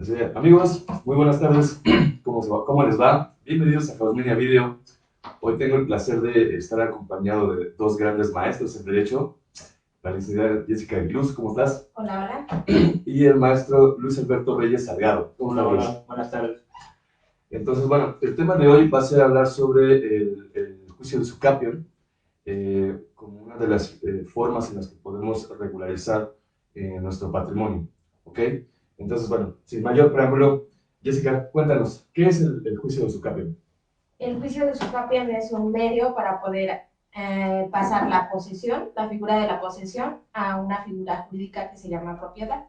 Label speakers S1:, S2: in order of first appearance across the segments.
S1: Así es. Amigos, muy buenas tardes. ¿Cómo se va? ¿Cómo les va? Bienvenidos a House Media Video. Hoy tengo el placer de estar acompañado de dos grandes maestros en Derecho, la licenciada Jessica Luz, ¿cómo estás?
S2: Hola, hola.
S1: Y el maestro Luis Alberto Reyes Salgado. ¿Cómo
S3: Hola,
S1: estás, Luis?
S3: hola, buenas tardes.
S1: Entonces, bueno, el tema de hoy va a ser hablar sobre el juicio de Sucapion, como una de las formas en las que podemos regularizar nuestro patrimonio, ¿ok? Entonces, bueno, sin mayor preámbulo, Jessica, cuéntanos, ¿qué es el juicio de Sucapion?
S2: El juicio de usucapión es un medio para poder pasar la posesión, la figura de la posesión, a una figura jurídica que se llama propiedad.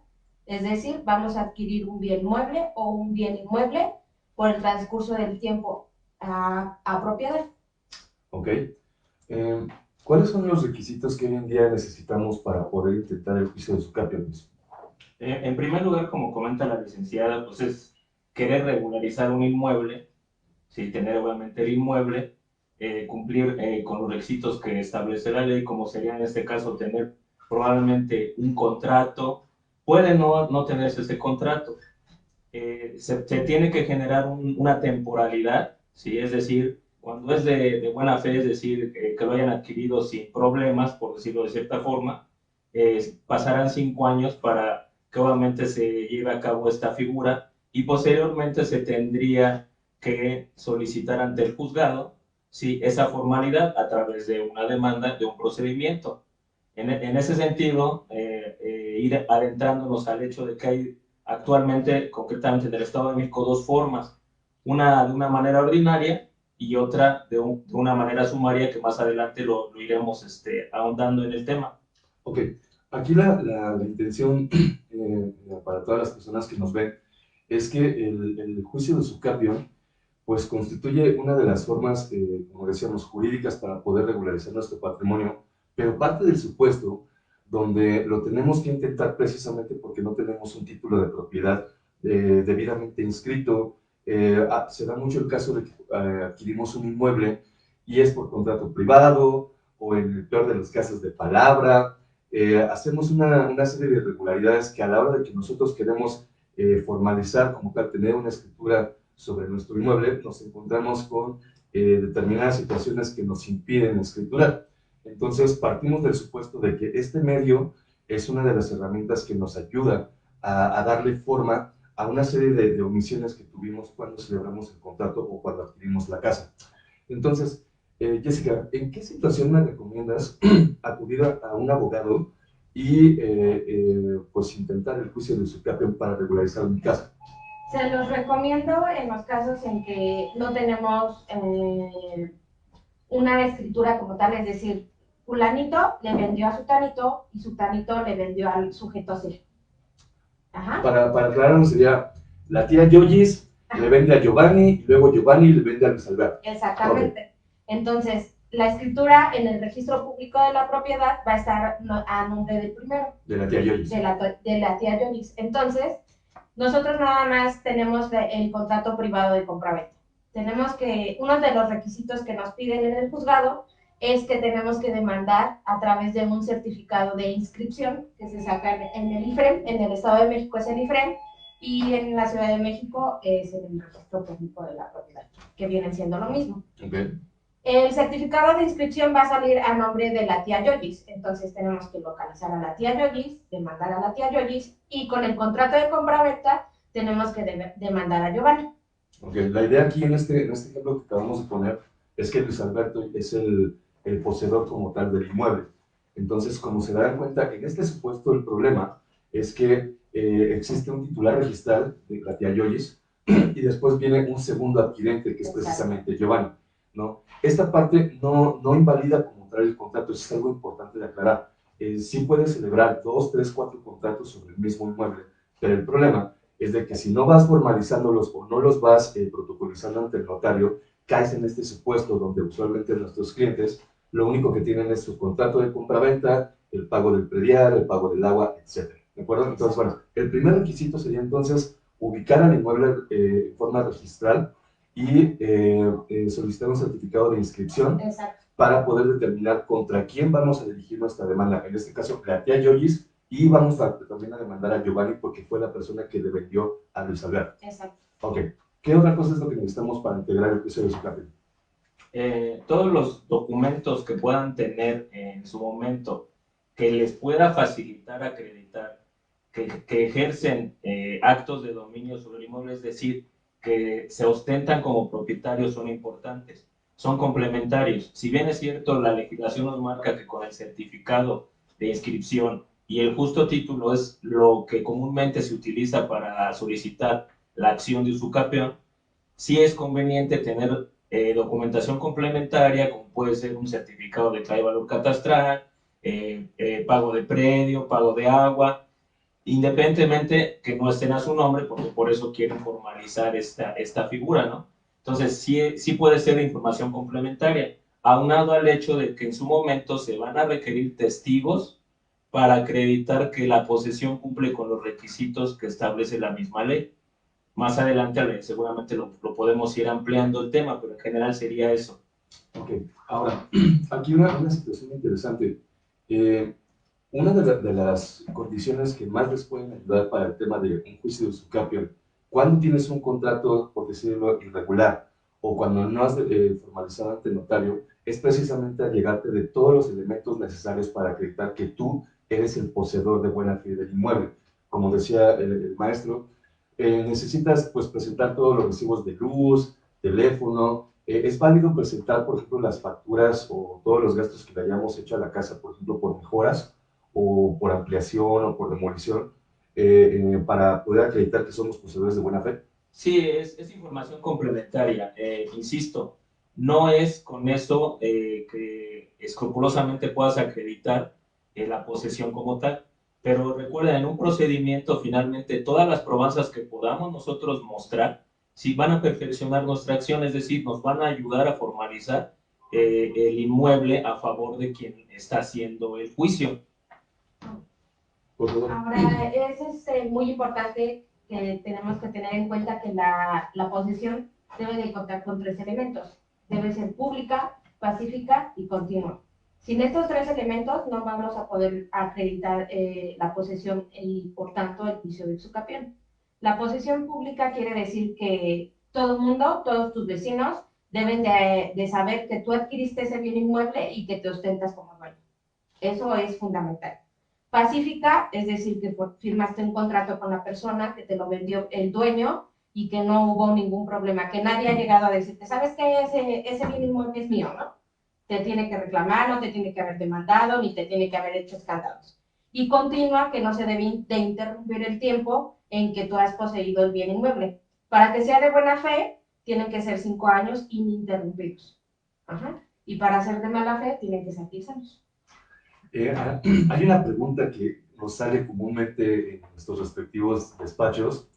S2: Es decir, vamos a adquirir un bien mueble o un bien inmueble por el transcurso del tiempo a propiedad.
S1: ¿Ok? Eh, ¿Cuáles son los requisitos que hoy en día necesitamos para poder intentar el juicio de Sucapion, Luis?
S3: En primer lugar, como comenta la licenciada, pues es querer regularizar un inmueble, sí, tener obviamente el inmueble, cumplir con los requisitos que establece la ley, como sería en este caso tener probablemente un contrato, puede no tenerse ese contrato. Se tiene que generar una temporalidad, ¿sí? Es decir, cuando es de buena fe, es decir, que lo hayan adquirido sin problemas, por decirlo de cierta forma, pasarán 5 años para que obviamente se lleve a cabo esta figura y posteriormente se tendría que solicitar ante el juzgado, ¿sí? Esa formalidad a través de una demanda, de un procedimiento. En ese sentido, ir adentrándonos al hecho de que hay actualmente, concretamente en el Estado de México, dos formas, una de una manera ordinaria y otra de una manera sumaria, que más adelante lo iremos ahondando en el tema.
S1: Ok, aquí la intención para todas las personas que nos ven es que el juicio de Sucapion pues constituye una de las formas, como decíamos, jurídicas para poder regularizar nuestro patrimonio, pero parte del supuesto donde lo tenemos que intentar precisamente porque no tenemos un título de propiedad debidamente inscrito. Se da mucho el caso de que adquirimos un inmueble y es por contrato privado o en el peor de los casos de palabra. Hacemos una serie de irregularidades que a la hora de que nosotros queremos formalizar como tal, tener una escritura sobre nuestro inmueble, nos encontramos con determinadas situaciones que nos impiden escriturar. Entonces, partimos del supuesto de que este medio es una de las herramientas que nos ayuda a darle forma a una serie de omisiones que tuvimos cuando celebramos el contrato o cuando adquirimos la casa. Entonces, Jessica, ¿en qué situación me recomiendas acudir a un abogado y pues intentar el juicio de Sucapion para regularizar mi casa?
S2: Se los recomiendo en los casos en que no tenemos una escritura como tal, es decir, fulanito le vendió a sutanito y sutanito le vendió al sujeto C. Ajá.
S1: Para aclararlo sería, la tía Yoyis le vende a Giovanni y luego Giovanni le vende a Luis Alberto.
S2: Exactamente.
S1: Okay.
S2: Entonces, la escritura en el registro público de la propiedad va a estar a nombre del primero.
S1: De la tía Yoyis.
S2: De la tía Yoyis. Entonces, nosotros nada más tenemos el contrato privado de compraventa. Tenemos que, uno de los requisitos que nos piden en el juzgado es que tenemos que demandar a través de un certificado de inscripción que se saca en el IFREM, en el Estado de México es el IFREM, y en la Ciudad de México es el registro público de la propiedad, que vienen siendo lo mismo.
S1: Okay.
S2: El certificado de inscripción va a salir a nombre de la tía Yoyis, entonces tenemos que localizar a la tía Yoyis, demandar a la tía Yoyis, y con el contrato de compra-venta tenemos que demandar a Giovanni.
S1: Ok, la idea aquí en este ejemplo que acabamos de poner es que Luis Alberto es el poseedor como tal del inmueble. Entonces, como se darán cuenta, en este supuesto el problema es que existe un titular registral de la tía Yoyis y después viene un segundo adquirente que es precisamente Giovanni, ¿no? Esta parte no invalida como tal el contrato, eso es algo importante de aclarar. Sí puede celebrar 2, 3, 4 contratos sobre el mismo inmueble, pero el problema es de que si no vas formalizándolos o no los vas protocolizando ante el notario, caes en este supuesto donde usualmente nuestros clientes lo único que tienen es su contrato de compraventa, el pago del predial, el pago del agua, etc. ¿De acuerdo? Entonces, bueno, el primer requisito sería entonces ubicar al inmueble en forma registral y solicitar un certificado de inscripción.
S2: Exacto.
S1: Para poder determinar contra quién vamos a dirigir nuestra demanda. En este caso, la tía Yoyis y vamos también a demandar a Giovanni porque fue la persona que le vendió a Luis Alberto.
S2: Exacto.
S1: Ok. ¿Qué otra cosa es lo que necesitamos para integrar el juicio de usucapión?
S3: Todos los documentos que puedan tener en su momento que les pueda facilitar acreditar que ejercen actos de dominio sobre el inmueble, es decir, que se ostentan como propietarios, son importantes, son complementarios. Si bien es cierto, la legislación nos marca que con el certificado de inscripción y el justo título es lo que comúnmente se utiliza para solicitar la acción de usucapión, sí es conveniente tener documentación complementaria, como puede ser un certificado de clave valor catastral, pago de predio, pago de agua, independientemente que no estén a su nombre, porque por eso quieren formalizar esta figura, ¿no? Entonces, sí puede ser información complementaria, aunado al hecho de que en su momento se van a requerir testigos para acreditar que la posesión cumple con los requisitos que establece la misma ley. Más adelante seguramente lo podemos ir ampliando el tema, pero en general sería eso.
S1: Ok, ahora, aquí una situación interesante. Una de las condiciones que más les pueden ayudar para el tema de un juicio de usucapión, cuando tienes un contrato, por decirlo, irregular, o cuando no has formalizado ante notario, es precisamente allegarte de todos los elementos necesarios para acreditar que tú eres el poseedor de buena fe del inmueble. Como decía el maestro, necesitas pues presentar todos los recibos de luz, teléfono. Es válido presentar, por ejemplo, las facturas o todos los gastos que le hayamos hecho a la casa, por ejemplo, por mejoras o por ampliación o por demolición, para poder acreditar que somos poseedores de buena fe.
S3: Sí, es información complementaria. Insisto, no es con eso que escrupulosamente puedas acreditar la posesión como tal, pero recuerda, en un procedimiento finalmente todas las probanzas que podamos nosotros mostrar, sí van a perfeccionar nuestra acción, es decir, nos van a ayudar a formalizar el inmueble a favor de quien está haciendo el juicio.
S2: Ahora, es muy importante que tenemos que tener en cuenta que la posesión debe de contar con 3 elementos. Debe ser pública, pacífica y continua. Sin estos 3 elementos no vamos a poder acreditar la posesión y, por tanto, el juicio de usucapión. La posesión pública quiere decir que todo el mundo, todos tus vecinos, deben de saber que tú adquiriste ese bien inmueble y que te ostentas como dueño. Eso es fundamental. Pacífica, es decir, que firmaste un contrato con la persona, que te lo vendió el dueño y que no hubo ningún problema, que nadie ha llegado a decirte, ¿sabes qué? Ese bien inmueble es mío, ¿no? Te tiene que reclamar, no te tiene que haber demandado, ni te tiene que haber hecho escándalos. Y continua, que no se debe de interrumpir el tiempo en que tú has poseído el bien inmueble. Para que sea de buena fe, tienen que ser 5 años ininterrumpidos. Ajá. Y para ser de mala fe, tienen que ser 10 años.
S1: Hay una pregunta que nos sale comúnmente en nuestros respectivos despachos,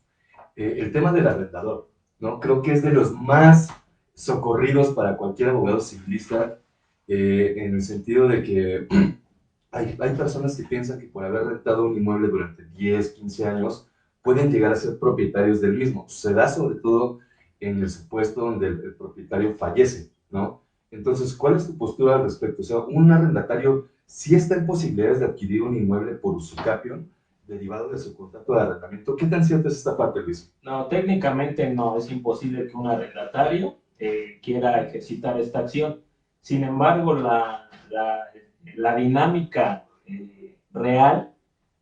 S1: el tema del arrendador, ¿no? Creo que es de los más socorridos para cualquier abogado civilista, en el sentido de que hay personas que piensan que por haber rentado un inmueble durante 10, 15 años, pueden llegar a ser propietarios del mismo. Se da sobre todo en el supuesto donde el propietario fallece, ¿no? Entonces, ¿cuál es tu postura al respecto? O sea, un arrendatario sí está en posibilidades de adquirir un inmueble por usucapión derivado de su contrato de arrendamiento. ¿Qué tan cierta es esta parte, Luis?
S3: No, técnicamente no, es imposible que un arrendatario quiera ejercitar esta acción. Sin embargo, la dinámica real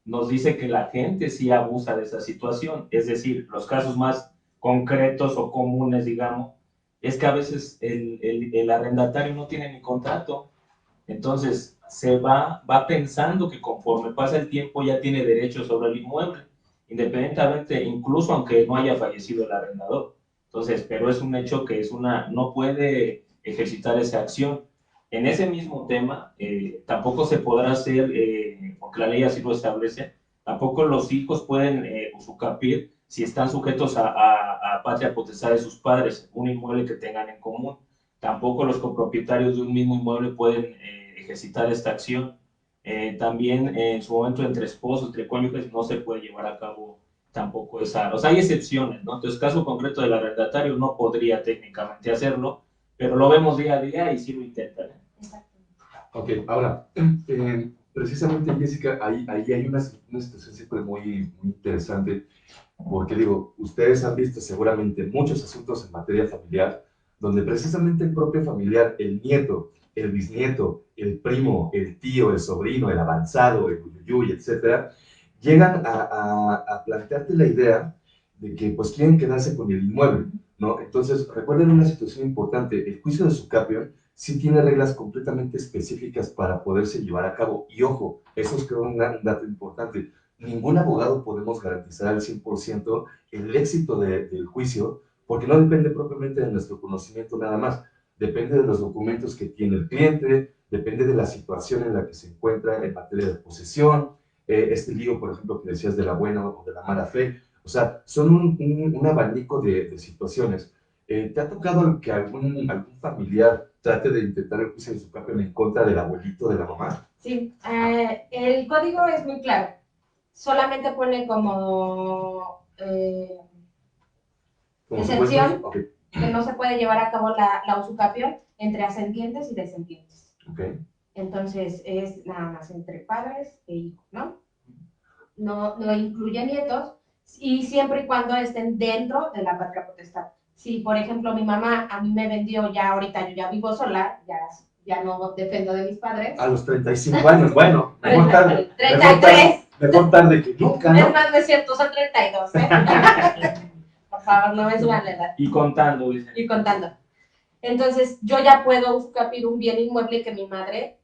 S3: nos dice que la gente sí abusa de esa situación. Es decir, los casos más concretos o comunes, digamos, es que a veces el arrendatario no tiene ni contrato. Entonces, se va pensando que conforme pasa el tiempo ya tiene derecho sobre el inmueble, independientemente, incluso aunque no haya fallecido el arrendador. Entonces, pero es un hecho que no puede ejercitar esa acción. En ese mismo tema, tampoco se podrá hacer, porque la ley así lo establece, tampoco los hijos pueden usucapiar si están sujetos a patria potestad de sus padres, un inmueble que tengan en común. Tampoco los copropietarios de un mismo inmueble pueden ejercitar esta acción. También en su momento entre esposos, entre cónyuges, no se puede llevar a cabo tampoco esa... O sea, hay excepciones, ¿no? Entonces, caso concreto del arrendatario no podría técnicamente hacerlo, pero lo vemos día a día y sí lo intentan.
S1: Ok, ahora, precisamente, Jessica, ahí hay una situación siempre muy interesante, porque digo, ustedes han visto seguramente muchos asuntos en materia familiar, donde precisamente el propio familiar, el nieto, el bisnieto, el primo, el tío, el sobrino, el avanzado, el uyuyuy, etcétera, llegan a plantearte la idea de que pues quieren quedarse con el inmueble, ¿no? Entonces, recuerden una situación importante, el juicio de Sucapio sí tiene reglas completamente específicas para poderse llevar a cabo. Y ojo, eso es creo un dato importante. Ningún abogado podemos garantizar al 100% el éxito del juicio, porque no depende propiamente de nuestro conocimiento nada más. Depende de los documentos que tiene el cliente, depende de la situación en la que se encuentra en materia de posesión, este lío, por ejemplo, que decías de la buena o de la mala fe. O sea, son un abanico de situaciones. ¿Te ha tocado que algún familiar trate de intentar el juicio de su propio en contra del abuelito de la mamá?
S2: Sí, el código es muy claro. Solamente pone como excepción
S1: Okay.
S2: que no se puede llevar a cabo la usucapión entre ascendientes y descendientes.
S1: Okay.
S2: Entonces es nada más entre padres e hijos, ¿no? No incluye nietos y siempre y cuando estén dentro de la patria potestad. Si, por ejemplo, mi mamá a mí me vendió, ya ahorita yo ya vivo sola, ya no dependo de mis padres.
S1: A los 35 años, bueno, mejor tarde.
S2: 33.
S1: Mejor tarde que nunca, ¿no?
S2: Es más, no es cierto, son 32, ¿eh? Por favor, no me suban la edad.
S3: Y contando, dicen.
S2: Y contando. Entonces, yo ya puedo usufructuar un bien inmueble que mi madre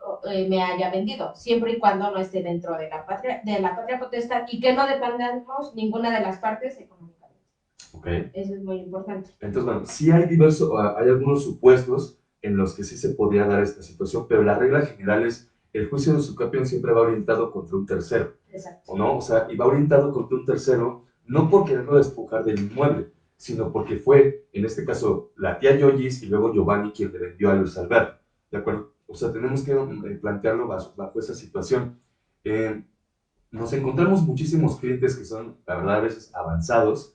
S2: me haya vendido, siempre y cuando no esté dentro de la patria potestad y que no dependamos ninguna de las partes económicamente.
S1: Okay.
S2: Eso es muy importante.
S1: Entonces, bueno, sí hay hay algunos supuestos en los que sí se podría dar esta situación, pero la regla general es el juicio de usucapión siempre va orientado contra un tercero.
S2: Exacto.
S1: ¿O no? O sea, y va orientado contra un tercero, no por quererlo despojar del inmueble, sino porque fue, en este caso, la tía Yoyis y luego Giovanni quien le vendió a Luis Alberto. ¿De acuerdo? O sea, tenemos que plantearlo bajo esa situación. Nos encontramos muchísimos clientes que son, la verdad, a veces avanzados,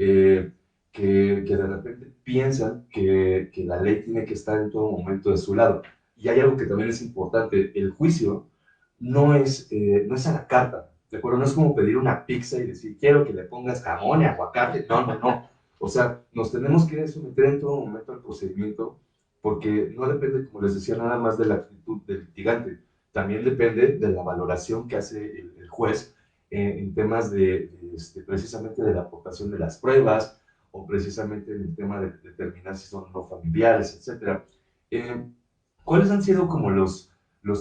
S1: eh, que de repente piensan que la ley tiene que estar en todo momento de su lado. Y hay algo que también es importante, el juicio no es a la carta, ¿de acuerdo? No es como pedir una pizza y decir, quiero que le pongas jamón y aguacate, no. O sea, nos tenemos que someter en todo momento al procedimiento, porque no depende, como les decía, nada más de la actitud del litigante, también depende de la valoración que hace el juez en temas precisamente de la aportación de las pruebas, o precisamente en el tema de determinar si son no familiares, etc. ¿Cuáles han sido como los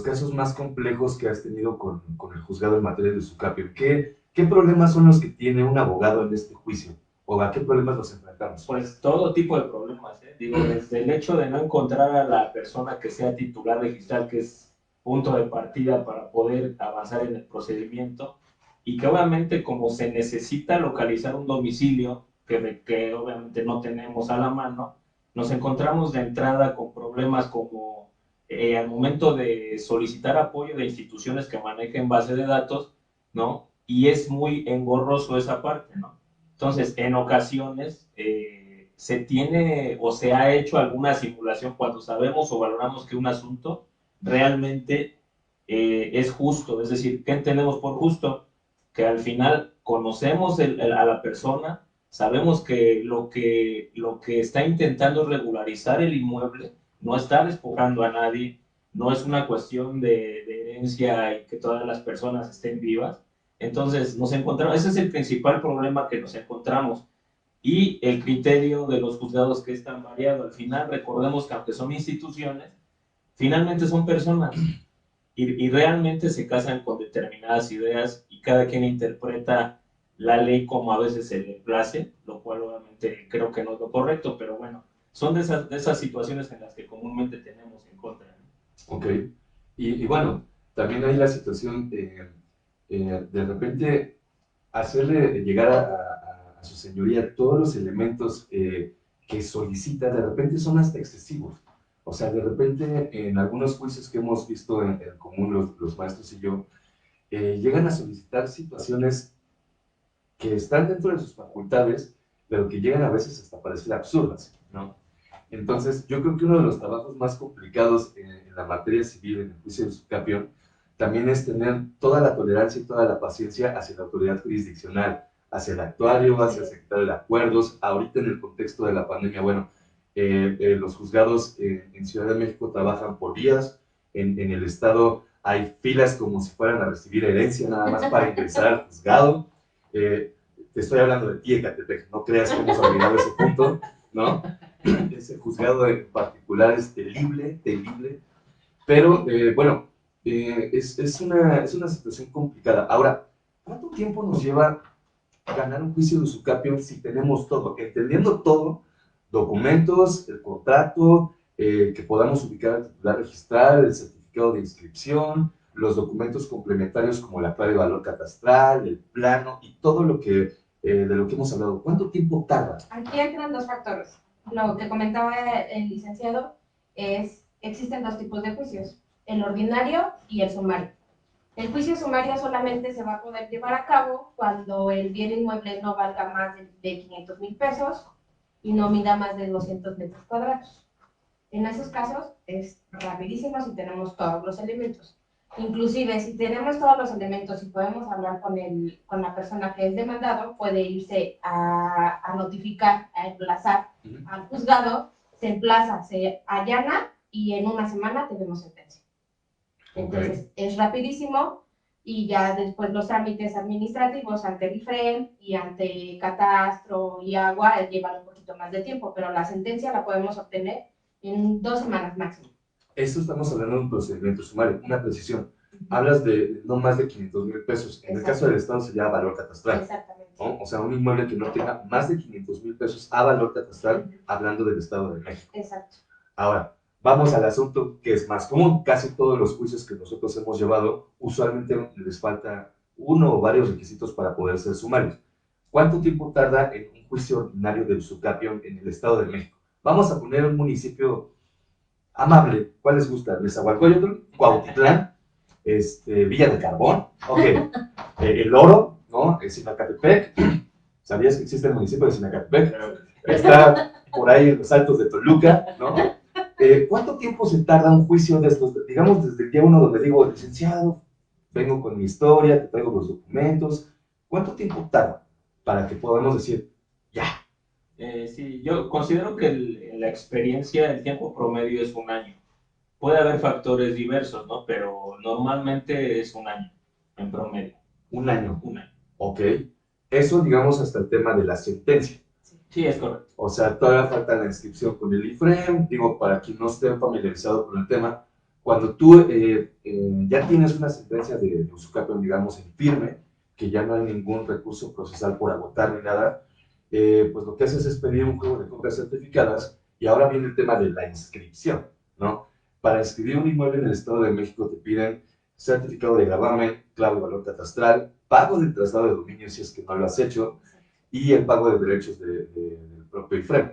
S1: casos más complejos que has tenido con el juzgado en materia de usucapio? ¿Qué problemas son los que tiene un abogado en este juicio? ¿O a qué problemas nos enfrentamos?
S3: Pues todo tipo de problemas, ¿eh? Digo, desde el hecho de no encontrar a la persona que sea titular registral, que es punto de partida para poder avanzar en el procedimiento, y que obviamente como se necesita localizar un domicilio que obviamente no tenemos a la mano, nos encontramos de entrada con problemas como al momento de solicitar apoyo de instituciones que manejen base de datos, ¿no? Y es muy engorroso esa parte, ¿no? Entonces, en ocasiones se tiene o se ha hecho alguna simulación cuando sabemos o valoramos que un asunto realmente es justo, es decir, ¿qué entendemos por justo? Que al final conocemos a la persona, sabemos que lo que está intentando regularizar el inmueble no está despojando a nadie, no es una cuestión de herencia y que todas las personas estén vivas. Entonces, nos encontramos, ese es el principal problema que nos encontramos. Y el criterio de los juzgados que es tan variado. Al final, recordemos que aunque son instituciones, finalmente son personas y realmente se casan con determinadas ideas y cada quien interpreta la ley como a veces se le place, lo cual obviamente creo que no es lo correcto, pero bueno, son de esas situaciones en las que comúnmente tenemos en contra, ¿no?
S1: Ok. Y bueno, también hay la situación de repente hacerle llegar a su señoría todos los elementos que solicita, de repente son hasta excesivos. O sea, de repente en algunos juicios que hemos visto en común los maestros y yo, llegan a solicitar situaciones que están dentro de sus facultades, pero que llegan a veces hasta parecer absurdas, ¿no? Entonces, yo creo que uno de los trabajos más complicados en la materia civil, en el juicio de Sucapio, también es tener toda la tolerancia y toda la paciencia hacia la autoridad jurisdiccional, hacia el actuario, hacia el secretario de acuerdos. Ahorita en el contexto de la pandemia, bueno, los juzgados en Ciudad de México trabajan por días, en el estado hay filas como si fueran a recibir herencia nada más para ingresar al juzgado. Te estoy hablando de ti, Ecatepec, no creas que hemos olvidado ese punto, ¿no? Ese juzgado en particular es terrible, terrible, pero bueno, es una situación complicada. Ahora, ¿cuánto tiempo nos lleva ganar un juicio de usucapio si tenemos todo? Entendiendo todo, documentos, el contrato, que podamos ubicar al titular registral, el certificado de inscripción, los documentos complementarios como la clave de valor catastral, el plano y todo lo que, de lo que hemos hablado. ¿Cuánto tiempo tarda?
S2: Aquí entran dos factores. Lo que comentaba el licenciado es, existen dos tipos de juicios, el ordinario y el sumario. El juicio sumario solamente se va a poder llevar a cabo cuando el bien inmueble no valga más de 500,000 pesos y no mida más de 200 metros cuadrados. En esos casos es rapidísimo si tenemos todos los elementos. Inclusive si tenemos todos los elementos y podemos hablar con la persona que es demandado, puede irse a notificar, a emplazar al juzgado, se emplaza, se allana y en una semana tenemos sentencia. Entonces es rapidísimo y ya después los trámites administrativos ante el IFREM y ante Catastro y Agua llevan un poquito más de tiempo, pero la sentencia la podemos obtener en 2 semanas máximo.
S1: Esto estamos hablando de un procedimiento sumario, una precisión. Hablas de no más de 500,000 pesos. En el caso del Estado se llama valor catastral.
S2: Exactamente.
S1: ¿No? O sea, un inmueble que no tenga más de 500,000 pesos a valor catastral, hablando del Estado de México.
S2: Exacto.
S1: Ahora, vamos al asunto que es más común. Casi todos los juicios que nosotros hemos llevado, usualmente les falta uno o varios requisitos para poder ser sumarios. ¿Cuánto tiempo tarda en un juicio ordinario de usucapio en el Estado de México? Vamos a poner un municipio amable. ¿Cuál les gusta? Nezahualcóyotl, Cuautitlán, Villa de Carbón, ok, El Oro, ¿no? Sinacatepec. ¿Sabías que existe el municipio de Sinacatepec? Está por ahí en los altos de Toluca, ¿no? ¿Cuánto tiempo se tarda un juicio de estos? Digamos, desde el día uno donde digo, licenciado, vengo con mi historia, te traigo los documentos. ¿Cuánto tiempo tarda para que podamos decir, ya?
S3: Sí, yo considero que la experiencia, el tiempo promedio es 1 año. Puede haber factores diversos, ¿no? Pero normalmente es 1 año, en promedio.
S1: 1 año.
S3: 1 año.
S1: Ok. Eso, digamos, hasta el tema de la sentencia.
S3: Sí, es correcto.
S1: O sea, todavía falta la inscripción con el IFREM. Digo, para quien no esté familiarizado con el tema, cuando tú ya tienes una sentencia de usucapio, digamos, en firme, que ya no hay ningún recurso procesal por agotar ni nada, pues lo que haces es pedir un juego de copias certificadas y ahora viene el tema de la inscripción, ¿no? Para inscribir un inmueble en el Estado de México te piden certificado de gravamen, clave de valor catastral, pago del traslado de dominio si es que no lo has hecho, y el pago de derechos del propio IFREM.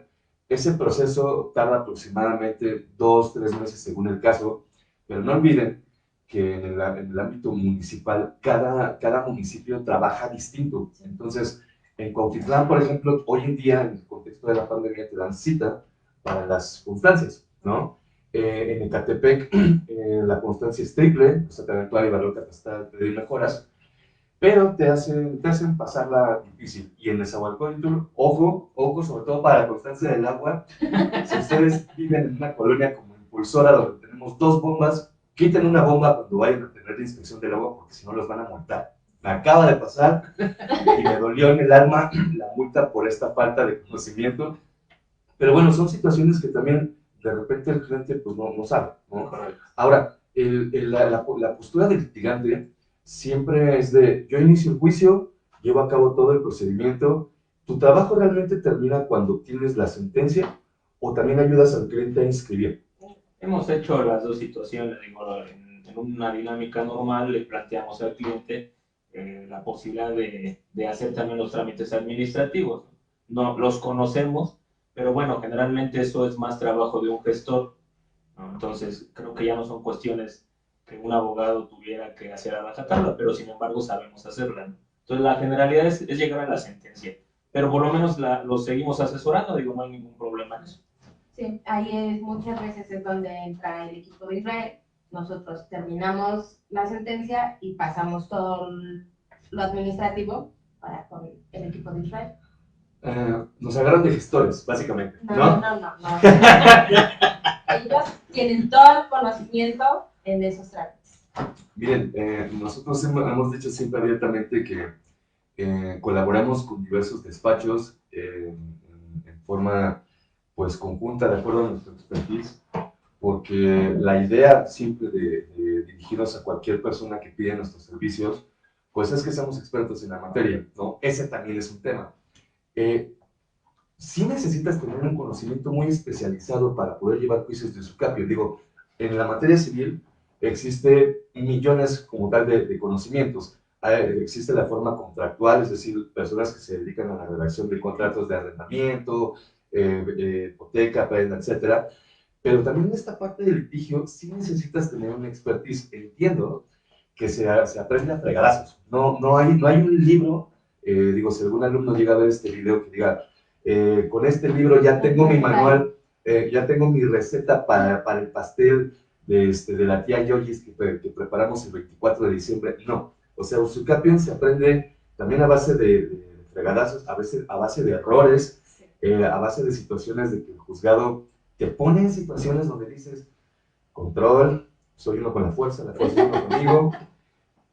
S1: Ese proceso tarda aproximadamente 2-3 meses según el caso, pero no olviden que en el ámbito municipal cada municipio trabaja distinto. Entonces, en Cuautitlán, por ejemplo, hoy en día, en el contexto de la pandemia, te dan cita para las constancias, ¿no? En Ecatepec, la constancia es triple, o sea, te dan clave y valor catastral, pedir mejoras, pero te hacen pasarla difícil. Y en Nezahualcóyotl, ojo, sobre todo para la constancia del agua, si ustedes viven en una colonia como Impulsora, donde tenemos 2 bombas, quiten una bomba cuando vayan a tener la inspección del agua, porque si no los van a multar. Me acaba de pasar y me dolió en el alma la multa por esta falta de conocimiento. Pero bueno, son situaciones que también de repente el cliente pues no sabe, ¿no? Ahora, la postura del litigante siempre es de, yo inicio el juicio, llevo a cabo todo el procedimiento, ¿tu trabajo realmente termina cuando obtienes la sentencia o también ayudas al cliente a inscribir?
S3: Hemos hecho las dos situaciones, digo, en una dinámica normal le planteamos al cliente la posibilidad de hacer también los trámites administrativos. No los conocemos, pero bueno, generalmente eso es más trabajo de un gestor, ¿no? Entonces, creo que ya no son cuestiones que un abogado tuviera que hacer a rajatabla, pero sin embargo sabemos hacerla, ¿no? Entonces, la generalidad es llegar a la sentencia, pero por lo menos lo seguimos asesorando, digo, no hay ningún problema en eso.
S2: Sí, ahí muchas veces es donde entra el equipo de Israel, Nosotros terminamos la sentencia y pasamos todo lo administrativo para con el equipo de Israel.
S1: Nos agarran de gestores, básicamente, ¿no?
S2: No. Ellos tienen todo el conocimiento en esos trámites.
S1: Miren, nosotros hemos dicho siempre abiertamente que colaboramos con diversos despachos en forma pues conjunta, de acuerdo a nuestra expertise, porque la idea siempre de dirigirnos a cualquier persona que pide nuestros servicios, pues es que seamos expertos en la materia, ¿no? Ese también es un tema. Sí necesitas tener un conocimiento muy especializado para poder llevar juicios de usucapio. Digo, en la materia civil existe millones como tal de conocimientos. Existe la forma contractual, es decir, personas que se dedican a la redacción de contratos de arrendamiento, hipoteca, prenda, etcétera. Pero también en esta parte del litigio sí necesitas tener una expertise. Entiendo que se aprende a fregadazos. No hay un libro, digo, si algún alumno llega a ver este video que diga, con este libro ya tengo mi manual, ya tengo mi receta para el pastel de la tía Yoyis que preparamos el 24 de diciembre. No, o sea, Usucapión se aprende también a base de fregadazos, a veces a base de errores, a base de situaciones de que el juzgado te pone en situaciones donde dices, control, soy uno con la fuerza es uno conmigo.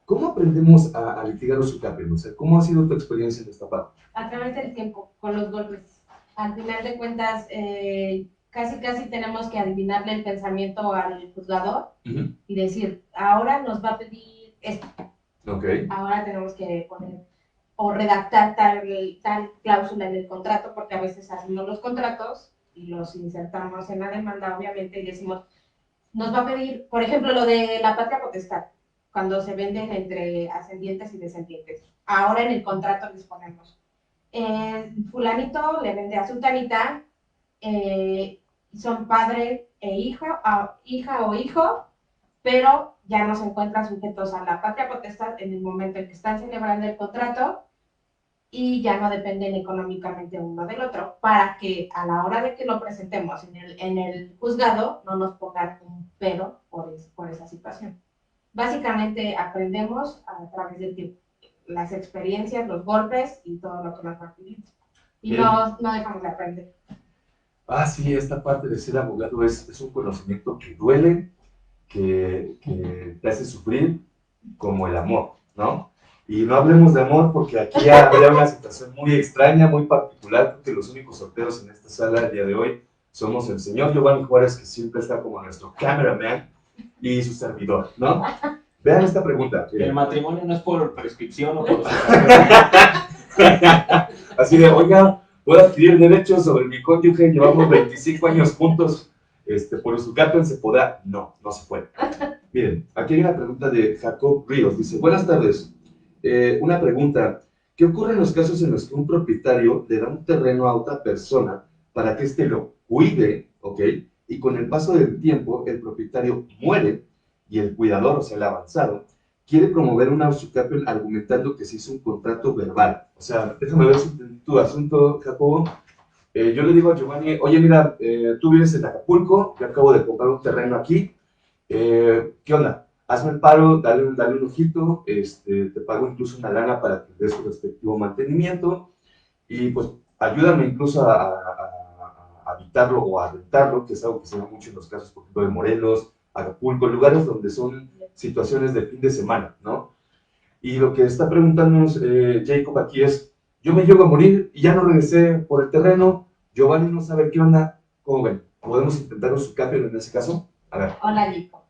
S1: ¿Cómo aprendemos a litigar Usucapión? O sea, ¿cómo ha sido tu experiencia en esta parte?
S2: A través del tiempo, con los golpes. Al final de cuentas, casi tenemos que adivinarle el pensamiento al juzgador y decir, ahora nos va a pedir esto.
S1: Okay.
S2: Ahora tenemos que poner o redactar tal cláusula en el contrato, porque a veces hacemos los contratos y los insertamos en la demanda, obviamente, y decimos, nos va a pedir, por ejemplo, lo de la patria potestad, cuando se venden entre ascendientes y descendientes. Ahora en el contrato les ponemos, fulanito le vende a sultanita, son padre e hija o hijo, pero ya no se encuentran sujetos a la patria potestad en el momento en que están celebrando el contrato y ya no dependen económicamente uno del otro, para que a la hora de que lo presentemos en el juzgado no nos pongan un pero por esa situación. Básicamente aprendemos a través del tiempo, las experiencias, los golpes y todo lo que nos va pidiendo. Y no dejamos de aprender.
S1: Sí, esta parte de ser abogado es un conocimiento que duele, que te hace sufrir, como el amor, ¿no? Y no hablemos de amor porque aquí habría una situación muy extraña, muy particular, porque los únicos solteros en esta sala el día de hoy somos el señor Giovanni Juárez, que siempre está como nuestro cameraman, y su servidor, ¿no? Vean esta pregunta.
S3: ¿El matrimonio no es por prescripción o por
S1: Así de, oiga, ¿puedo adquirir derechos sobre mi cónyuge? Llevamos 25 años juntos, por Usucapión se podrá. No se puede. Miren, aquí hay una pregunta de Jacob Ríos. Dice, buenas tardes. Una pregunta. ¿Qué ocurre en los casos en los que un propietario le da un terreno a otra persona para que éste lo cuide, ¿ok? Y con el paso del tiempo, el propietario muere y el cuidador, o sea, el avanzado, quiere promover una Usucapión argumentando que se hizo un contrato verbal? O sea, déjame ver tu asunto, Jacobo. Yo le digo a Giovanni, oye, mira, tú vives en Acapulco, yo acabo de comprar un terreno aquí, ¿qué onda? Hazme el paro, dale un ojito, te pago incluso una lana para que des su respectivo mantenimiento y pues ayúdame incluso a habitarlo o a rentarlo, que es algo que se da mucho en los casos, por ejemplo, de Morelos, Acapulco, lugares donde son situaciones de fin de semana, ¿no? Y lo que está preguntándonos Jacob aquí es, yo me llego a morir y ya no regresé por el terreno, Giovanni no sabe qué onda, ¿cómo ven? ¿Podemos intentar un Usucapión en ese caso? A ver.
S2: Hola, Jacob.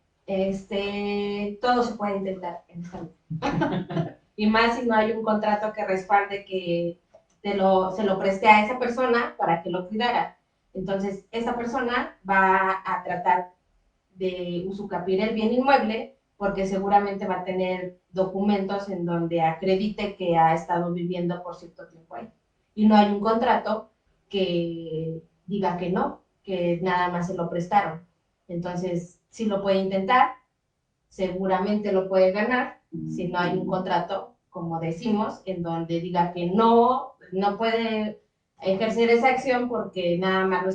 S2: Todo se puede intentar en esta vida. Y más si no hay un contrato que respalde que se lo preste a esa persona para que lo cuidara. Entonces, esa persona va a tratar de usucapiar el bien inmueble porque seguramente va a tener documentos en donde acredite que ha estado viviendo por cierto tiempo ahí. Y no hay un contrato que diga que no, que nada más se lo prestaron. Entonces, sí lo puede intentar, seguramente lo puede ganar, si no hay un contrato, como decimos, en donde diga que no puede ejercer esa acción porque nada más lo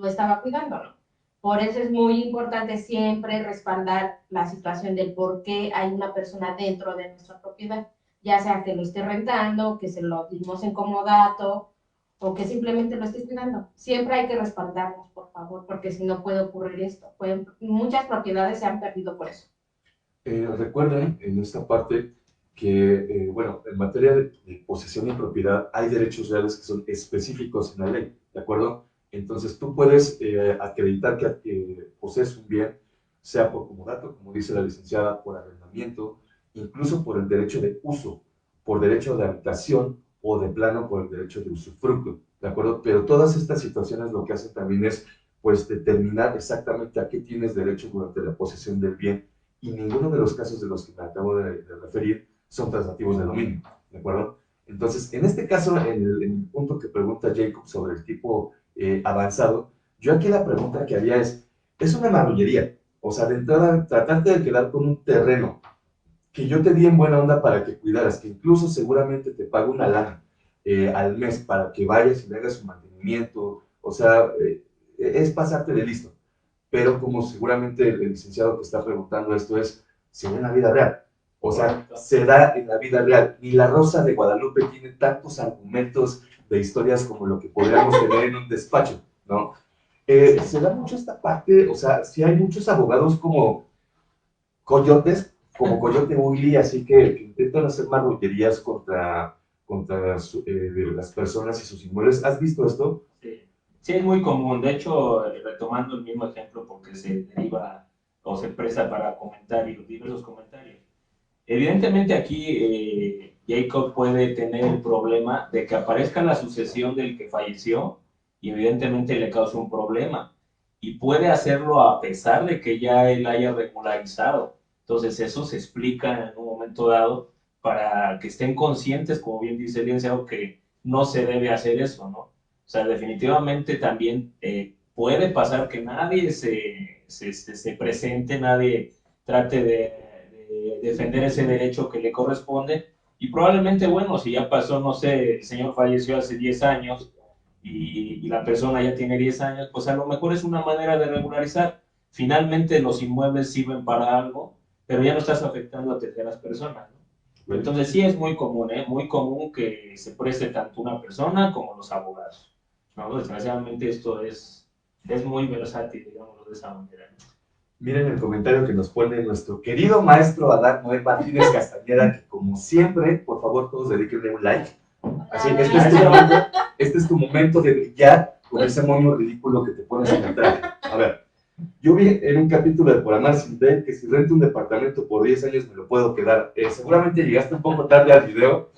S2: estaba cuidando, ¿no? Por eso es muy importante siempre respaldar la situación del por qué hay una persona dentro de nuestra propiedad, ya sea que lo esté rentando, que se lo dimos en comodato o que simplemente lo esté cuidando. Siempre hay que respaldarnos, por favor, porque si no puede ocurrir esto. Muchas propiedades se han perdido por eso.
S1: Recuerden en esta parte que, bueno, en materia de posesión y propiedad hay derechos reales que son específicos en la ley, ¿de acuerdo? Entonces tú puedes acreditar que posees un bien, sea por comodato, como dice la licenciada, por arrendamiento, incluso por el derecho de uso, por derecho de habitación o de plano por el derecho de usufructo, ¿de acuerdo? Pero todas estas situaciones lo que hacen también es, pues, determinar exactamente a qué tienes derecho durante la posesión del bien, y ninguno de los casos de los que me acabo de referir son transativos de dominio, ¿de acuerdo? Entonces, en este caso, en el punto que pregunta Jacob sobre el tipo avanzado, yo aquí la pregunta que haría es una marrullería. O sea, de entrada, tratarte de quedar con un terreno que yo te di en buena onda para que cuidaras, que incluso seguramente te pago una lana al mes para que vayas y le hagas su mantenimiento, o sea, es pasarte de listo. Pero como seguramente el licenciado que está preguntando esto se da en la vida real. O sea, se da en la vida real. Ni La Rosa de Guadalupe tiene tantos argumentos de historias como lo que podríamos tener en un despacho, ¿no? Se da mucho esta parte, o sea, sí hay muchos abogados como coyotes, como Coyote Ugly, así que intentan hacer marrullerías contra las personas y sus inmuebles. ¿Has visto esto?
S3: Sí. Sí, es muy común. De hecho, retomando el mismo ejemplo porque se deriva o se presta para comentarios, diversos comentarios. Evidentemente aquí Jacob puede tener el problema de que aparezca la sucesión del que falleció y evidentemente le causa un problema. Y puede hacerlo a pesar de que ya él haya regularizado. Entonces eso se explica en un momento dado para que estén conscientes, como bien dice el licenciado, que no se debe hacer eso, ¿no? O sea, definitivamente también puede pasar que nadie se presente, nadie trate de defender ese derecho que le corresponde. Y probablemente, bueno, si ya pasó, no sé, el señor falleció hace 10 años y la persona ya tiene 10 años, pues a lo mejor es una manera de regularizar. Finalmente los inmuebles sirven para algo, pero ya no estás afectando a terceras personas, ¿no? Entonces sí es muy común, ¿eh? Muy común que se preste tanto una persona como los abogados, ¿no? Desgraciadamente esto es muy versátil, digámoslo de esa manera, ¿no?
S1: Miren el comentario que nos pone nuestro querido maestro Adán Noé Martínez Castañeda, que como siempre, por favor, todos dedíquenle un like. Así, este es tu momento de brillar con ese moño ridículo que te pones en el traje. A ver, yo vi en un capítulo de Por Amar Sin Té que si rento un departamento por 10 años me lo puedo quedar. Seguramente llegaste un poco tarde al video,